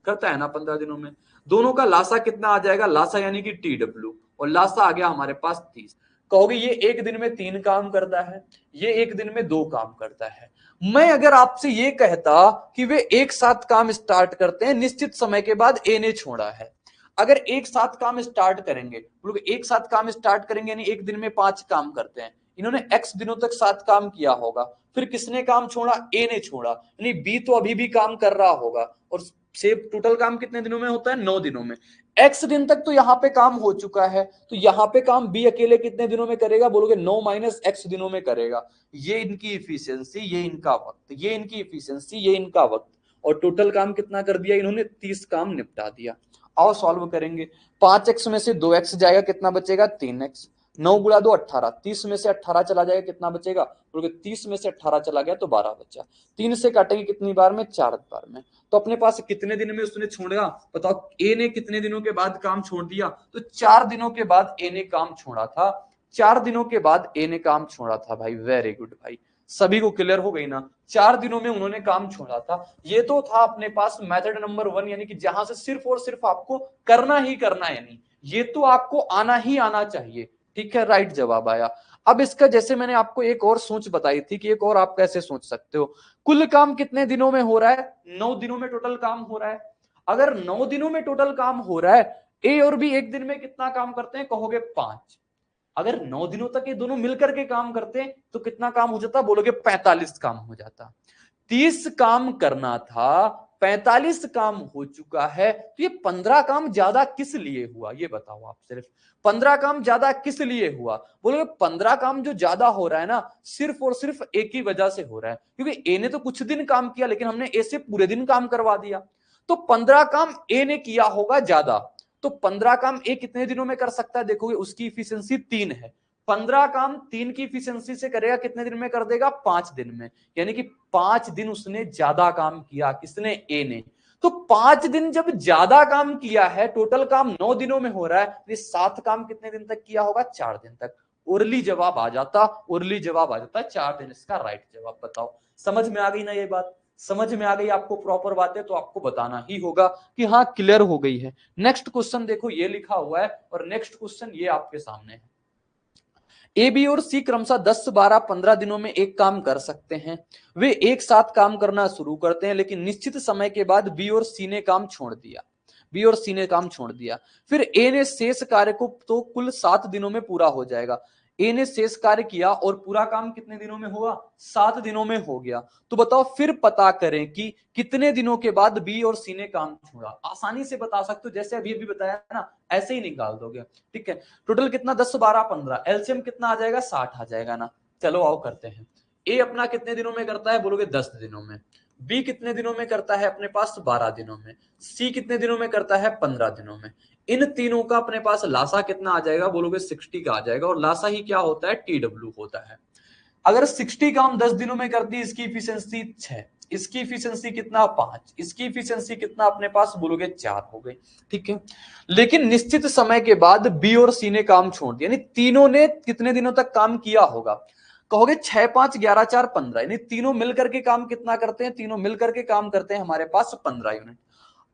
करता है ना 15 दिनों में। दोनों का लासा कितना आ जाएगा, लासा यानी कि टी डब्ल्यू, और लासा आ गया हमारे पास 30। कहोगे ये एक दिन में 3 काम करता है, ये एक दिन में 2 काम करता है। मैं अगर आपसे ये कहता कि वे एक साथ काम स्टार्ट करते हैं, निश्चित समय के बाद ए ने छोड़ा है, अगर एक साथ काम स्टार्ट करेंगे, लोग एक साथ काम स्टार्ट करेंगे यानी एक दिन में 5 काम करते हैं, इन्होंने एक्स दिनों तक साथ काम किया होगा, फिर किसने काम छोड़ा, ए ने छोड़ा, यानी बी तो अभी भी काम कर रहा होगा, और से टोटल काम कितने दिनों में होता है, 9 दिनों में। एक्स दिन तक तो यहाँ पे काम हो चुका है, तो यहाँ पे काम बी अकेले कितने दिनों में करेगा, बोलोगे 9 माइनस एक्स दिनों में करेगा। ये इनकी इफिशियंसी, ये इनका वक्त, ये इनकी इफिशियंसी, ये इनका वक्त, और टोटल काम कितना कर दिया इन्होंने, 30 काम निपटा दिया। आओ सॉल्व करेंगे। 5x में से 2x जाएगा, कितना बचेगा, 3x। 9 गुणा 2 18, 30 में से 18 चला जाएगा, कितना बचेगा, बोलोगे 30 में से 18 चला गया तो 12 बचा। 3 से काटेंगे कितनी बार में, 4 बार में। तो अपने पास कितने दिन में उसने छोड़ा, बताओ ए ने कितने दिनों के बाद काम छोड़ दिया, तो 4 दिनों के बाद ए ने काम छोड़ा था, 4 दिनों के बाद ए ने काम छोड़ा था। भाई वेरी गुड भाई, सभी को क्लियर हो गई ना, 4 दिनों में उन्होंने काम छोड़ा था। ये तो था अपने पास मेथड नंबर 1, यानी कि जहां से सिर्फ और सिर्फ आपको करना ही करना है, यानी ये तो आपको आना ही आना चाहिए, ठीक है, राइट जवाब आया। अब इसका जैसे मैंने आपको एक और सोच बताई थी कि एक और आप कैसे सोच सकते हो, कुल काम कितने दिनों में हो रहा है, 9 दिनों में टोटल काम हो रहा है। अगर 9 दिनों में टोटल काम हो रहा है, ए और बी एक दिन में कितना काम करते हैं, कहोगे 5। अगर 9 दिनों तक ये दोनों मिलकर के काम करते तो कितना काम हो जाता, बोलोगे 45 काम हो जाता। 30 काम करना था, 45 काम हो चुका है, तो ये 15 काम ज्यादा किस लिए हुआ, ये बताओ आप, सिर्फ 15 काम ज्यादा किस लिए हुआ, बोलोगे 15 काम जो ज्यादा हो रहा है ना, सिर्फ और सिर्फ एक ही वजह से हो रहा है, क्योंकि ए ने तो कुछ दिन काम किया, लेकिन हमने ए से पूरे दिन काम करवा दिया, तो 15 काम ए ने किया होगा ज्यादा। तो 15 काम ए कितने दिनों में कर सकता है, देखोगे उसकी इफिशियंसी 3 है, 15 काम 3 की इफिशियंसी से करेगा, कितने दिन में कर देगा, 5 दिन में, यानी कि 5 दिन उसने ज्यादा काम किया, किसने, ए ने। तो 5 दिन जब ज्यादा काम किया है, टोटल काम 9 दिनों में हो रहा है, ये 7 काम कितने दिन तक किया होगा, 4 दिन तक। उर्ली जवाब आ जाता, उर्ली जवाब आ जाता, 4 दिन इसका राइट जवाब। बताओ समझ में आ गई ना ये बात, समझ में आ गई आपको प्रॉपर बातें, तो आपको बताना ही होगा कि हाँ क्लियर हो गई है। नेक्स्ट क्वेश्चन देखो, ये लिखा हुआ है, और नेक्स्ट क्वेश्चन ये आपके सामने है, ए बी और सी क्रमशः 10 12 15 दिनों में एक काम कर सकते हैं। वे एक साथ काम करना शुरू करते हैं, लेकिन निश्चित समय के बाद बी और सी ने काम छोड़ दिया, बी और सी ने काम छोड़ दिया, फिर ए ने शेष कार्य को तो कुल 7 दिनों में पूरा हो जाएगा। ए ने शेष कार्य किया और पूरा काम कितने दिनों में हुआ, 7 दिनों में हो गया। तो बताओ फिर पता करें कि कितने दिनों के बाद बी और सी ने काम छोड़ा। आसानी से बता सकते हो, जैसे अभी अभी बताया ना, ऐसे ही निकाल दोगे। ठीक है, टोटल कितना, 10 12 15, एलसीएम कितना आ जाएगा, 60 आ जाएगा ना। चलो आओ करते हैं। ए अपना कितने दिनों में करता है, बोलोगे 10 दिनों में। बी कितने दिनों में करता है अपने पास, 12 दिनों में। सी कितने दिनों में करता है, 15 दिनों में। इन तीनों का अपने पास लासा कितना आ जाएगा, बोलोगे 60 का आ जाएगा। और लासा ही क्या होता है, टीडब्ल्यू होता है। अगर 60 काम 10 दिनों में करती है, इसकी इफिशियंसी 6, इसकी इफिशियंसी कितना 5, इसकी इफिशियंसी कितना अपने पास, बोलोगे 4 हो गई। ठीक है, लेकिन निश्चित समय के बाद बी और सी ने काम छोड़ दिया, यानी तीनों ने कितने दिनों तक काम किया होगा, कहोगे 6 5 11 4 15, यानी तीनों मिलकर के काम कितना करते हैं, तीनों मिलकर के काम करते हैं हमारे पास 15 यूनिट।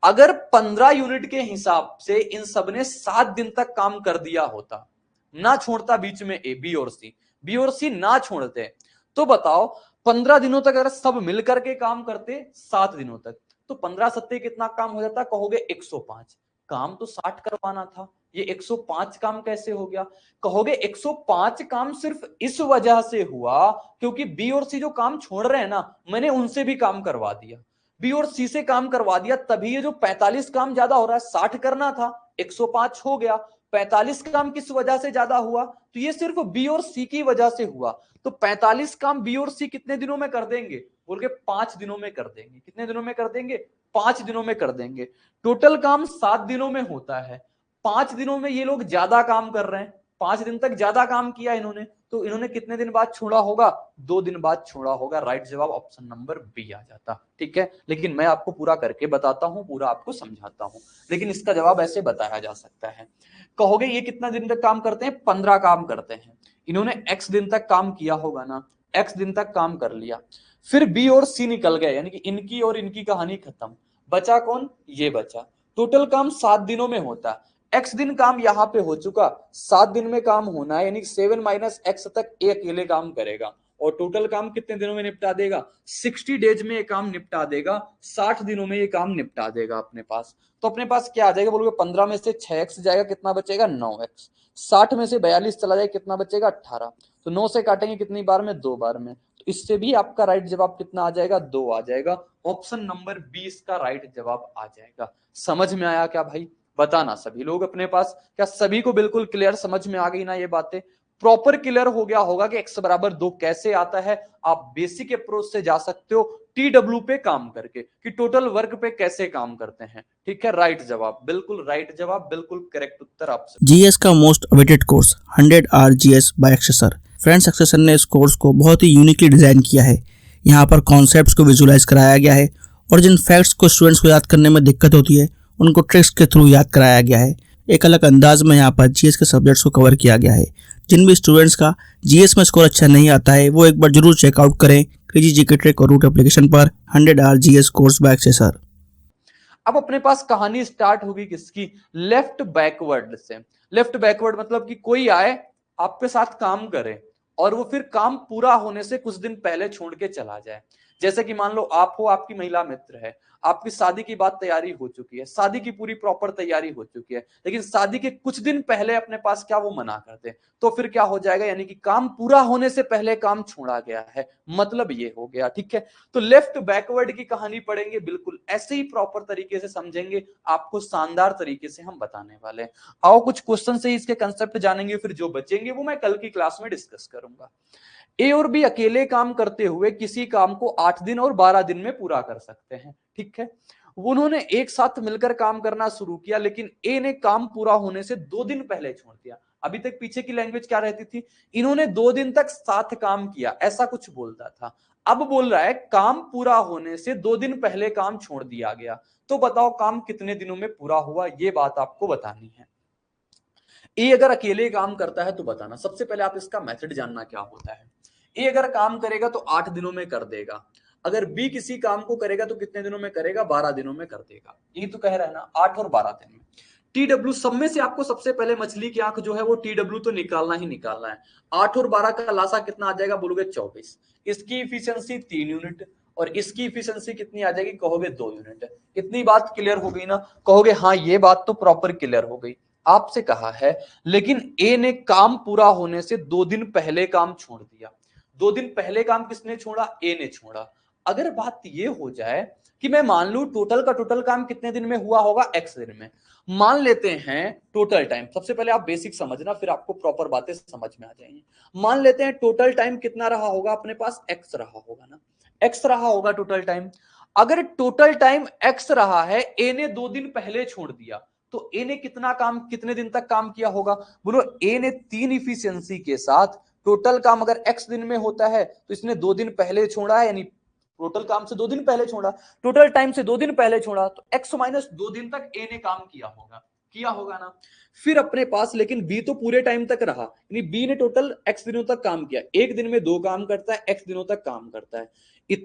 अगर 15 यूनिट के हिसाब से इन सब ने 7 दिन तक काम कर दिया होता, ना छोड़ता बीच में ए, बी और सी ना छोड़ते, तो बताओ 15 दिनों तक अगर सब मिलकर के काम करते 7 दिनों तक, तो 15 सत्ते कितना काम हो जाता, कहोगे 105। काम तो 60 करवाना था, ये 105 काम कैसे हो गया, कहोगे 105 काम सिर्फ इस वजह से हुआ क्योंकि बी और सी जो काम छोड़ रहे हैं ना, मैंने उनसे भी काम करवा दिया, बी और सी से काम करवा दिया, तभी ये जो 45 काम ज्यादा हो रहा है, 60 करना था 105 हो गया। 45 काम किस वजह से ज्यादा हुआ, तो ये सिर्फ बी और सी की वजह से हुआ। तो 45 काम बी और सी कितने दिनों में कर देंगे, बोल के 5 दिनों में कर देंगे। कितने दिनों में कर देंगे, 5 दिनों में कर देंगे। टोटल काम 7 दिनों में होता है, 5 दिनों में ये लोग ज्यादा काम कर रहे हैं, 5 दिन तक ज्यादा काम किया इन्होंने, तो इन्होंने कितने दिन बाद छोड़ा होगा, 2 दिन बाद छोड़ा होगा। राइट जवाब ऑप्शन नंबर बी आ जाता। ठीक है, लेकिन मैं आपको पूरा करके बताता हूं, पूरा आपको समझाता हूं, लेकिन इसका जवाब ऐसे बताया जा सकता है। कहोगे ये कितना दिन तक काम करते हैं, 15 काम करते हैं, इन्होंने x दिन तक काम किया होगा ना, x दिन तक काम कर लिया, फिर बी और सी निकल गए, यानी कि इनकी और इनकी कहानी खत्म, बचा कौन, ये बचा। टोटल काम 7 दिनों में होता है, x दिन काम यहां पे हो चुका, 7 दिन में काम होना है, यानी 7 माइनस x तक ए अकेले काम करेगा, और टोटल काम कितने दिनों में निपटा देगा, 60 डेज में ये काम निपटा देगा, 60 दिनों में ये काम निपटा देगा अपने पास। तो अपने पास क्या आ जाएगा, बोलोगे 15 में से 6x जाएगा, कितना बचेगा 9x, 60 में से 42 चला जाएगा, कितना बचेगा 18, तो 9 से काटेंगे कितनी बार में, 2 बार में, तो इससे भी आपका राइट जवाब कितना आ जाएगा, 2 आ जाएगा। ऑप्शन नंबर 20 का राइट जवाब आ जाएगा। समझ में आया क्या भाई, बताना सभी लोग अपने पास, क्या सभी को बिल्कुल क्लियर समझ में आ गई ना ये बातें, प्रॉपर क्लियर हो गया होगा कि x बराबर 2 कैसे आता है। आप बेसिक अप्रोच से जा सकते हो टीडब्ल्यू पे काम करके कि टोटल वर्क पे कैसे काम करते हैं। ठीक है, राइट जवाब, बिल्कुल राइट जवाब, बिल्कुल करेक्ट उत्तर आपसे। जीएस का most awaited course 100 hour GS by एक्सेसर। फ्रेंड्स, एक्सेसर ने इस कोर्स को बहुत ही यूनिकली डिजाइन किया है। यहाँ पर कॉन्सेप्ट्स को विजुलाइज कराया गया है और जिन फैक्ट्स को स्टूडेंट्स को याद करने में दिक्कत होती है उनको ट्रिक्स के थ्रू याद कराया गया है। एक अलग अंदाज में यहाँ पर जीएस के सब्जेक्ट्स को कवर किया गया है। जिन भी स्टूडेंट्स का जीएस में स्कोर अच्छा नहीं आता है वो एक बार जरूर चेकआउट करें क्रेजी जीके ट्रिक और रूट एप्लीकेशन पर 100 आवर जीएस कोर्स बाय एक्सेसर। अब अपने पास कहानी स्टार्ट होगी किसकी, लेफ्ट बैकवर्ड से। लेफ्ट बैकवर्ड मतलब कि कोई आए आपके साथ काम करे और वो फिर काम पूरा होने से कुछ दिन पहले छोड़ के चला जाए। जैसे कि मान लो आप हो, आपकी महिला मित्र है, आपकी शादी की बात तैयारी हो चुकी है, शादी की पूरी प्रॉपर तैयारी हो चुकी है, लेकिन शादी के कुछ दिन पहले अपने पास क्या वो मना करते, तो फिर क्या हो जाएगा, यानी कि काम पूरा होने से पहले काम छोड़ा गया है, मतलब ये हो गया। ठीक है, तो लेफ्ट बैकवर्ड की कहानी पढ़ेंगे, बिल्कुल ऐसे ही प्रॉपर तरीके से समझेंगे, आपको शानदार तरीके से हम बताने वाले हैं। आओ कुछ क्वेश्चन से ही इसके कंसेप्ट जानेंगे, फिर जो बचेंगे वो मैं कल की क्लास में डिस्कस करूंगा। ए और बी अकेले काम करते हुए किसी काम को 8 दिन और 12 दिन में पूरा कर सकते हैं। ठीक है, उन्होंने एक साथ मिलकर काम करना शुरू किया, लेकिन ए ने काम पूरा होने से 2 दिन पहले छोड़ दिया। अभी तक पीछे की लैंग्वेज क्या रहती थी, इन्होंने 2 दिन तक साथ काम किया, ऐसा कुछ बोलता था। अब बोल रहा है काम पूरा होने से 2 दिन पहले काम छोड़ दिया गया। तो बताओ काम कितने दिनों में पूरा हुआ, ये बात आपको बतानी है। ए अगर अकेले काम करता है तो बताना। सबसे पहले आप इसका मेथड जानना क्या होता है। ए अगर काम करेगा तो 8 दिनों में कर देगा, अगर बी किसी काम को करेगा तो कितने दिनों में करेगा, 12 दिनों में कर देगा। यही तो कह रहा है ना, 8 और 12 दिन में। टीडब्ल्यू सब में से आपको सबसे पहले मछली की आंख जो है वो टीडब्ल्यू तो निकालना ही निकालना है। 8 और 12 का लासा कितना आ जाएगा, बोलोगे 24। इसकी इफिशियंसी 3 यूनिट और इसकी इफिशियंसी कितनी आ जाएगी, कहोगे 2 यूनिट। इतनी बात क्लियर हो गई ना, कहोगे हाँ ये बात तो प्रॉपर क्लियर हो गई। आपसे कहा है लेकिन ए ने काम पूरा होने से 2 दिन पहले काम छोड़ दिया। 2 दिन पहले काम किसने छोड़ा? ए ने छोड़ा। अगर बात ये हो जाए कि मैं मान लू टोटल का टोटल काम कितने दिन में हुआ होगा? एक्स दिन में। मान लेते हैं टोटल टाइम, सबसे पहले आप बेसिक समझना फिर आपको प्रॉपर बातें समझ में आ जाएंगी। मान लेते हैं टोटल टाइम कितना रहा होगा अपने पास? एक्स रहा होगा ना, एक्स रहा होगा टोटल टाइम। अगर टोटल टाइम एक्स रहा है, ए ने 2 दिन पहले छोड़ दिया, तो ए ने कितना काम, कितने दिन तक काम किया होगा? बोलो ए ने 3 इफिशियंसी के साथ टोटल काम अगर एक्स दिन में होता है तो इसने 2 दिन पहले छोड़ा है, यानी टोटल काम से 2 दिन पहले छोड़ा, टोटल टाइम से 2 दिन पहले छोड़ा, तो एक्स माइनस 2 दिन तक ए ने काम किया होगा ना। फिर अपने पास लेकिन बी तो पूरे टाइम तक रहा, यानी बी ने टोटल एक्स दिनों तक काम किया। एक दिन में 2 काम करता है, एक्स दिनों तक काम करता है।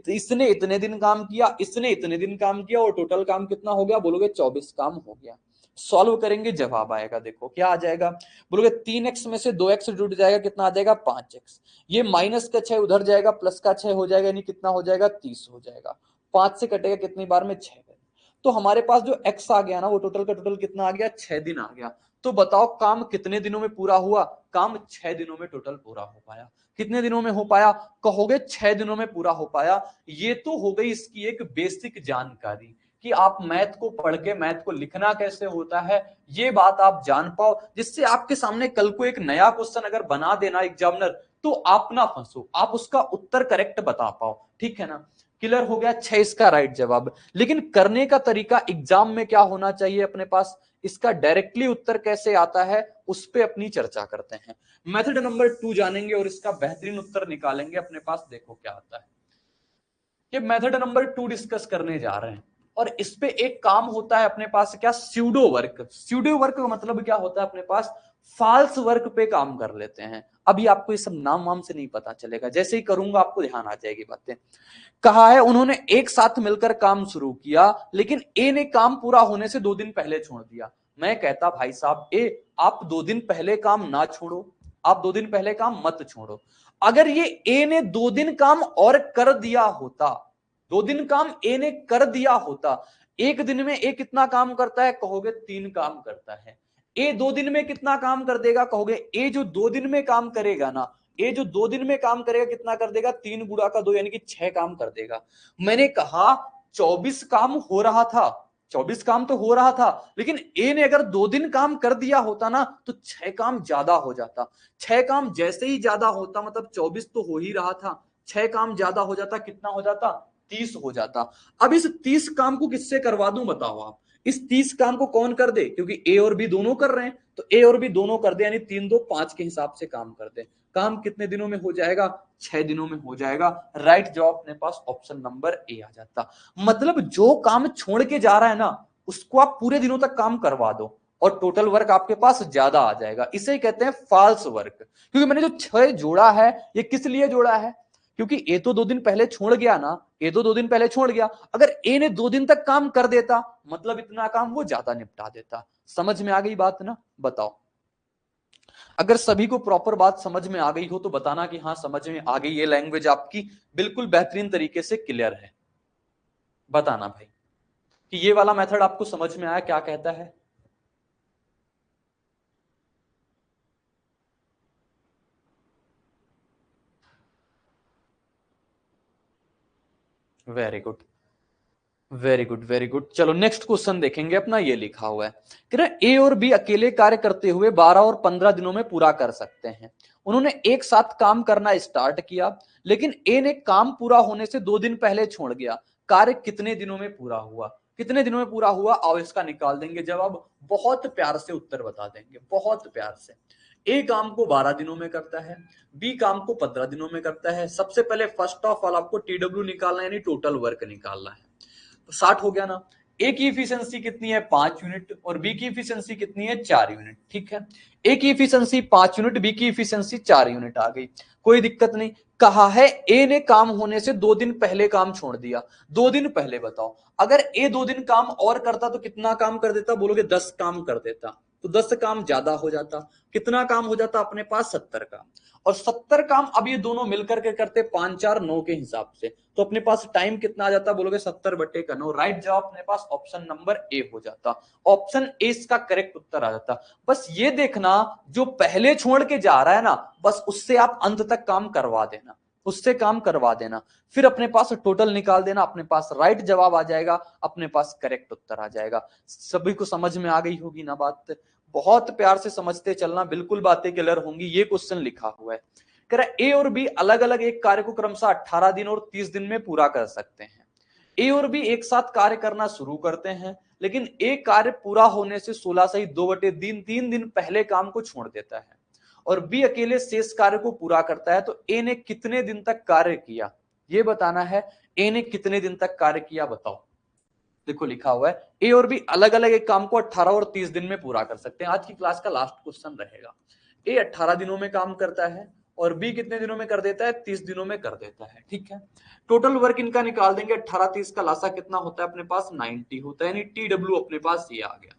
इसने इतने दिन काम किया, इसने इतने दिन काम किया, और टोटल काम कितना हो गया? बोलोगे 24 काम हो गया। सॉल्व करेंगे, जवाब आएगा, देखो क्या आ जाएगा। बोलोगे 3x में से 2x जुड़ जाएगा, कितना आ जाएगा? 5x। ये माइनस का 6 उधर जाएगा, प्लस का 6 हो जाएगा, यानी कितना हो जाएगा? 30 हो जाएगा। 5 से कटेगा कितनी बार में? 6 बार। तो हमारे पास जो x आ गया ना, वो टोटल का टोटल कितना आ गया? 6 दिन आ गया। तो बताओ काम कितने दिनों में पूरा हुआ? काम 6 दिनों में टोटल पूरा हो पाया। कितने दिनों में हो पाया? कहोगे 6 दिनों में पूरा हो पाया। ये तो हो गई इसकी एक बेसिक जानकारी कि आप मैथ को पढ़ के मैथ को लिखना कैसे होता है, ये बात आप जान पाओ, जिससे आपके सामने कल को एक नया क्वेश्चन अगर बना देना एग्जामिनर, तो आप ना फंसो, आप उसका उत्तर करेक्ट बता पाओ। ठीक है ना? क्लियर हो गया? 6 इसका राइट जवाब। लेकिन करने का तरीका एग्जाम में क्या होना चाहिए अपने पास, इसका डायरेक्टली उत्तर कैसे आता है, उस पर अपनी चर्चा करते हैं। मेथड नंबर 2 जानेंगे और इसका बेहतरीन उत्तर निकालेंगे अपने पास। देखो क्या आता है, ये मेथड नंबर 2 डिस्कस करने जा रहे हैं, और इस पे एक काम होता है अपने पास, क्या? Pseudo work. स्यूडो वर्क का मतलब क्या होता है अपने पास? फाल्स वर्क पे काम कर लेते हैं। अभी आपको ये सब नाम वाम से नहीं पता चलेगा, जैसे ही करूंगा आपको ध्यान आ जाएगी बातें। कहा है उन्होंने एक साथ मिलकर काम शुरू किया, लेकिन ए ने काम पूरा होने से 2 दिन पहले छोड़ दिया। मैं कहता भाई साहब ए, आप 2 दिन पहले काम ना छोड़ो, आप 2 दिन पहले काम मत छोड़ो। अगर ये ए ने 2 दिन काम और कर दिया होता, 2 दिन काम ए ने कर दिया होता, एक दिन में ए कितना काम करता है? कहोगे 3 काम करता है। ए 2 दिन में कितना काम कर देगा? कहोगे ए जो 2 दिन में काम करेगा ना, ए जो 2 दिन में काम करेगा कितना कर देगा? 3 गुणा का 2 यानी कि 6 काम कर देगा। मैंने कहा 24 काम हो रहा था, 24 काम तो हो रहा था, लेकिन ए ने अगर 2 दिन काम कर दिया होता ना, तो 6 काम ज्यादा हो जाता। 6 काम जैसे ही ज्यादा होता, मतलब 24 तो हो ही रहा था, 6 काम ज्यादा हो जाता, कितना हो जाता? 30 हो जाता। अब इस 30 काम को किससे करवा दूं बताओ आप? इस 30 काम को कौन कर दे? क्योंकि ए और बी दोनों कर रहे हैं, तो ए और बी दोनों कर दे, यानी 3 2 5 के हिसाब से काम कर दे। काम कितने दिनों में हो जाएगा? 6 दिनों में हो जाएगा। राइट जवाब अपने पास ऑप्शन नंबर ए आ जाता। मतलब जो काम छोड़ के जा रहा है ना, उसको आप पूरे दिनों तक काम करवा दो, और टोटल वर्क आपके पास ज्यादा आ जाएगा। इसे ही कहते हैं फॉल्स वर्क। क्योंकि मैंने जो 6 जोड़ा है, ये किस लिए जोड़ा है? क्योंकि ए तो 2 दिन पहले छोड़ गया ना, ए तो 2 दिन पहले छोड़ गया। अगर ए ने 2 दिन तक काम कर देता, मतलब इतना काम वो ज्यादा निपटा देता। समझ में आ गई बात ना? बताओ, अगर सभी को प्रॉपर बात समझ में आ गई हो तो बताना कि हाँ समझ में आ गई, ये लैंग्वेज आपकी बिल्कुल बेहतरीन तरीके से क्लियर है। बताना भाई कि ये वाला मेथड आपको समझ में आया, क्या कहता है? Very good, very good, very good. चलो नेक्स्ट क्वेश्चन देखेंगे अपना। ये लिखा हुआ है कि ए और बी अकेले कार्य करते हुए 12 और 15 दिनों में पूरा कर सकते हैं। उन्होंने एक साथ काम करना स्टार्ट किया, लेकिन ए ने काम पूरा होने से 2 दिन पहले छोड़ गया। कार्य कितने दिनों में पूरा हुआ? कितने दिनों में पूरा हुआ? आओ इसका निकाल देंगे जवाब, बहुत प्यार से उत्तर बता देंगे, बहुत प्यार से। ए काम को 12 दिनों में करता है, बी काम को 15 दिनों में करता है। सबसे पहले फर्स्ट ऑफ ऑल आपको टीडब्ल्यू निकालना है, यानी टोटल वर्क निकालना है। तो 60 हो गया ना। ए की इफिशियंसी कितनी है? 5 यूनिट, और बी की इफिशियंसी कितनी है? 4 यूनिट। ठीक है, ए की इफिशियंसी 5 यूनिट, बी की इफिशियंसी 4 यूनिट आ गई, कोई दिक्कत नहीं। कहा है ए ने काम होने से 2 दिन पहले काम छोड़ दिया। 2 दिन पहले बताओ, अगर ए 2 दिन काम और करता तो कितना काम कर देता? बोलोगे 10 काम कर देता। तो 10 काम ज्यादा हो जाता। कितना काम हो जाता अपने पास? 70 काम। और 70 काम अब ये दोनों मिलकर के करते 5 4 9 के हिसाब से, तो अपने पास टाइम कितना आ जाता? बोलोगे 70/9। राइट जवाब अपने पास ऑप्शन नंबर ए हो जाता। ऑप्शन ए इसका करेक्ट उत्तर आ जाता। बस ये देखना जो पहले छोड़ के जा रहा है ना, बस उससे आप अंत तक काम करवा देना, उससे काम करवा देना, फिर अपने पास टोटल निकाल देना, अपने पास राइट जवाब आ जाएगा, अपने पास करेक्ट उत्तर आ जाएगा। सभी को समझ में आ गई होगी ना बात? बहुत प्यार से समझते चलना, बिल्कुल बातें क्लियर होंगी। ये क्वेश्चन लिखा हुआ है, कह रहा है ए और बी अलग अलग एक कार्य को क्रमशः 18 दिन और 30 दिन में पूरा कर सकते हैं। ए और बी एक साथ कार्य करना शुरू करते हैं, लेकिन ए कार्य पूरा होने से 16 सही 2/3 3 दिन पहले काम को छोड़ देता है, और बी अकेले शेष कार्य को पूरा करता है। तो ए ने कितने दिन तक कार्य किया, ये बताना है। ए ने कितने दिन तक कार्य किया बताओ। देखो लिखा हुआ है ए और बी अलग अलग एक काम को 18 और 30 दिन में पूरा कर सकते हैं। आज की क्लास का लास्ट क्वेश्चन रहेगा। ए 18 दिनों में काम करता है और बी कितने दिनों में कर देता है? 30 दिनों में कर देता है। ठीक है, टोटल वर्क इनका निकाल देंगे। 18 30 का लासा कितना होता है अपने पास? 90 होता है, यानी TW अपने पास ये आ गया।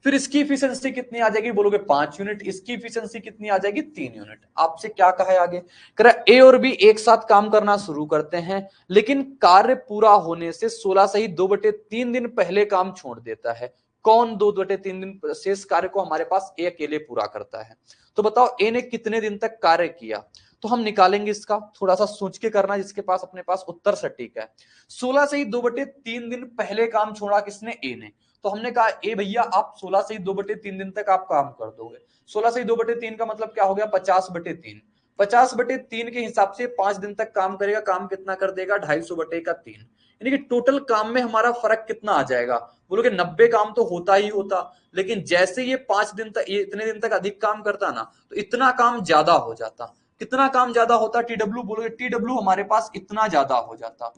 फिर इसकी इफिशिएंसी कितनी आ जाएगी? बोलोगे 5 यूनिट। इसकी इफिशिएंसी कितनी आ जाएगी? 3 यूनिट। आपसे क्या कहा है आगे? कह रहा है ए और बी एक साथ काम करना शुरू करते हैं, लेकिन कार्य पूरा होने से 16 सही 2/3 दिन पहले काम छोड़ देता है। कौन 2/3 दिन शेष कार्य को हमारे पास ए अकेले पूरा करता है? तो बताओ ए ने कितने दिन तक कार्य किया? तो हम निकालेंगे इसका, थोड़ा सा सोच के करना, जिसके पास अपने पास उत्तर सटीक है। 16 सही 2/3 दिन पहले काम छोड़ा किसने? ए ने। तो हमने कहा ए भैया आप 16 सही 2/3 दिन तक आप काम कर दोगे। 16 सही 2/3 का मतलब क्या हो गया? 50/3। 50/3 के हिसाब से 5 दिन तक काम करेगा, काम कितना कर देगा? 250/3। यानी कि टोटल काम में हमारा फर्क कितना आ जाएगा? बोलोगे 90 काम तो होता ही होता, लेकिन जैसे ये 5 दिन तक, ये इतने दिन तक अधिक काम करता ना, तो इतना काम ज्यादा हो जाता। कितना काम ज्यादा होता? TW। बोलोगे TW हमारे पास इतना ज्यादा हो जाता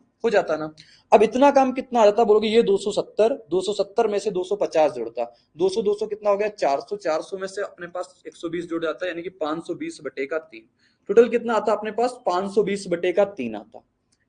ना। अब इतना काम कितना आ जाता? बोलोगे ये 270, 270 में से 250 जुड़ता, 200 200 कितना हो गया? 400, 400 में से अपने पास 120 जुड़ जाता है, यानी कि 520/3। टोटल कितना आता अपने पास? 520/3 आता।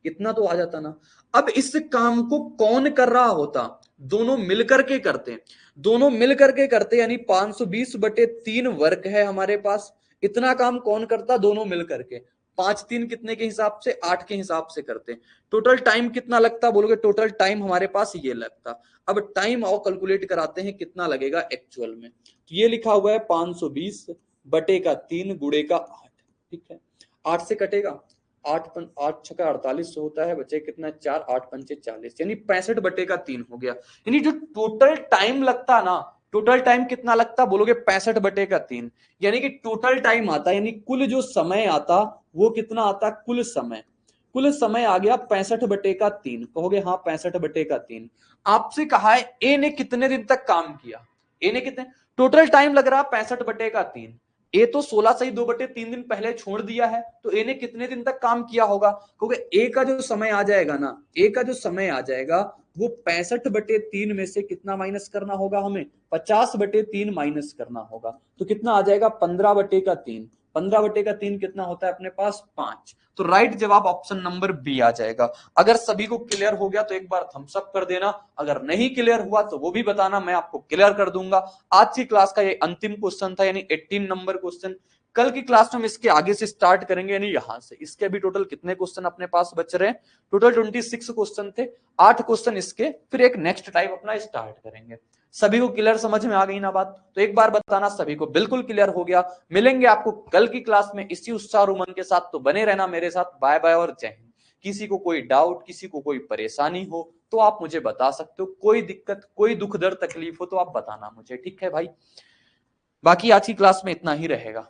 इतना तो आ जाता ना। अब इस काम को कौन कर रहा होता? दोनों मिलकर के करते, दोनों मिलकर के करते, यानी 520/3 वर्क है हमारे पास। इतना काम कौन करता? दोनों मिलकर के। 5 3 कितने के हिसाब से? 8 के हिसाब से करते। टोटल टाइम कितना लगता? बोलोगे टोटल टाइम हमारे पास ये लगता। अब टाइम और कैलकुलेट कराते हैं कितना लगेगा एक्चुअल में। तो ये लिखा हुआ है 520/3 गुणे का 8। ठीक है, 8 से कटेगा, 8 छका 48 होता है, बचे कितना? 4, 8 पंचे 40, यानी 65/3 हो गया। यानी जो टोटल टाइम लगता ना, टोटल टाइम कितना लगता? बोलोगे 65/3। यानी कि टोटल टाइम आता, यानी कुल जो समय आता वो कितना आता? कुल समय आ गया 65/3। कहोगे हाँ 65/3। आपसे कहा है ए ने कितने दिन तक काम किया? ए ने कितने, टोटल टाइम लग रहा 65/3। ए तो 16 सही 2/3 दिन पहले छोड़ दिया है, तो ए ने कितने दिन तक काम किया होगा? क्योंकि ए का जो समय आ जाएगा ना, ए का जो समय आ जाएगा वो 65/3 में से कितना माइनस करना होगा हमें? 50/3 माइनस करना होगा। तो कितना आ जाएगा? 15/3। 15/3 कितना होता है अपने पास? 5। तो राइट जवाब ऑप्शन नंबर बी आ जाएगा। अगर सभी को क्लियर हो गया तो एक बार थम्स अप कर देना, अगर नहीं क्लियर हुआ तो वो भी बताना, मैं आपको क्लियर कर दूंगा। आज की क्लास का ये अंतिम क्वेश्चन था, यानी 18 नंबर क्वेश्चन। कल की क्लास में हम इसके आगे से स्टार्ट करेंगे, यानी यहां से। इसके अभी टोटल कितने क्वेश्चन अपने पास बच रहे हैं? टोटल 26 क्वेश्चन थे, 8 क्वेश्चन इसके, फिर एक नेक्स्ट टाइप अपना स्टार्ट करेंगे। सभी को क्लियर समझ में आ गई ना बात? तो एक बार बताना सभी को बिल्कुल क्लियर हो गया। मिलेंगे आपको कल की क्लास में इसी उत्साह और उमंग के साथ, तो बने रहना मेरे साथ। बाय बाय और जय हिंद। किसी को कोई डाउट, किसी को कोई परेशानी हो तो आप मुझे बता सकते हो, कोई दिक्कत, कोई दुख दर्द तकलीफ हो तो आप बताना मुझे, ठीक है भाई? बाकी आज की क्लास में इतना ही रहेगा।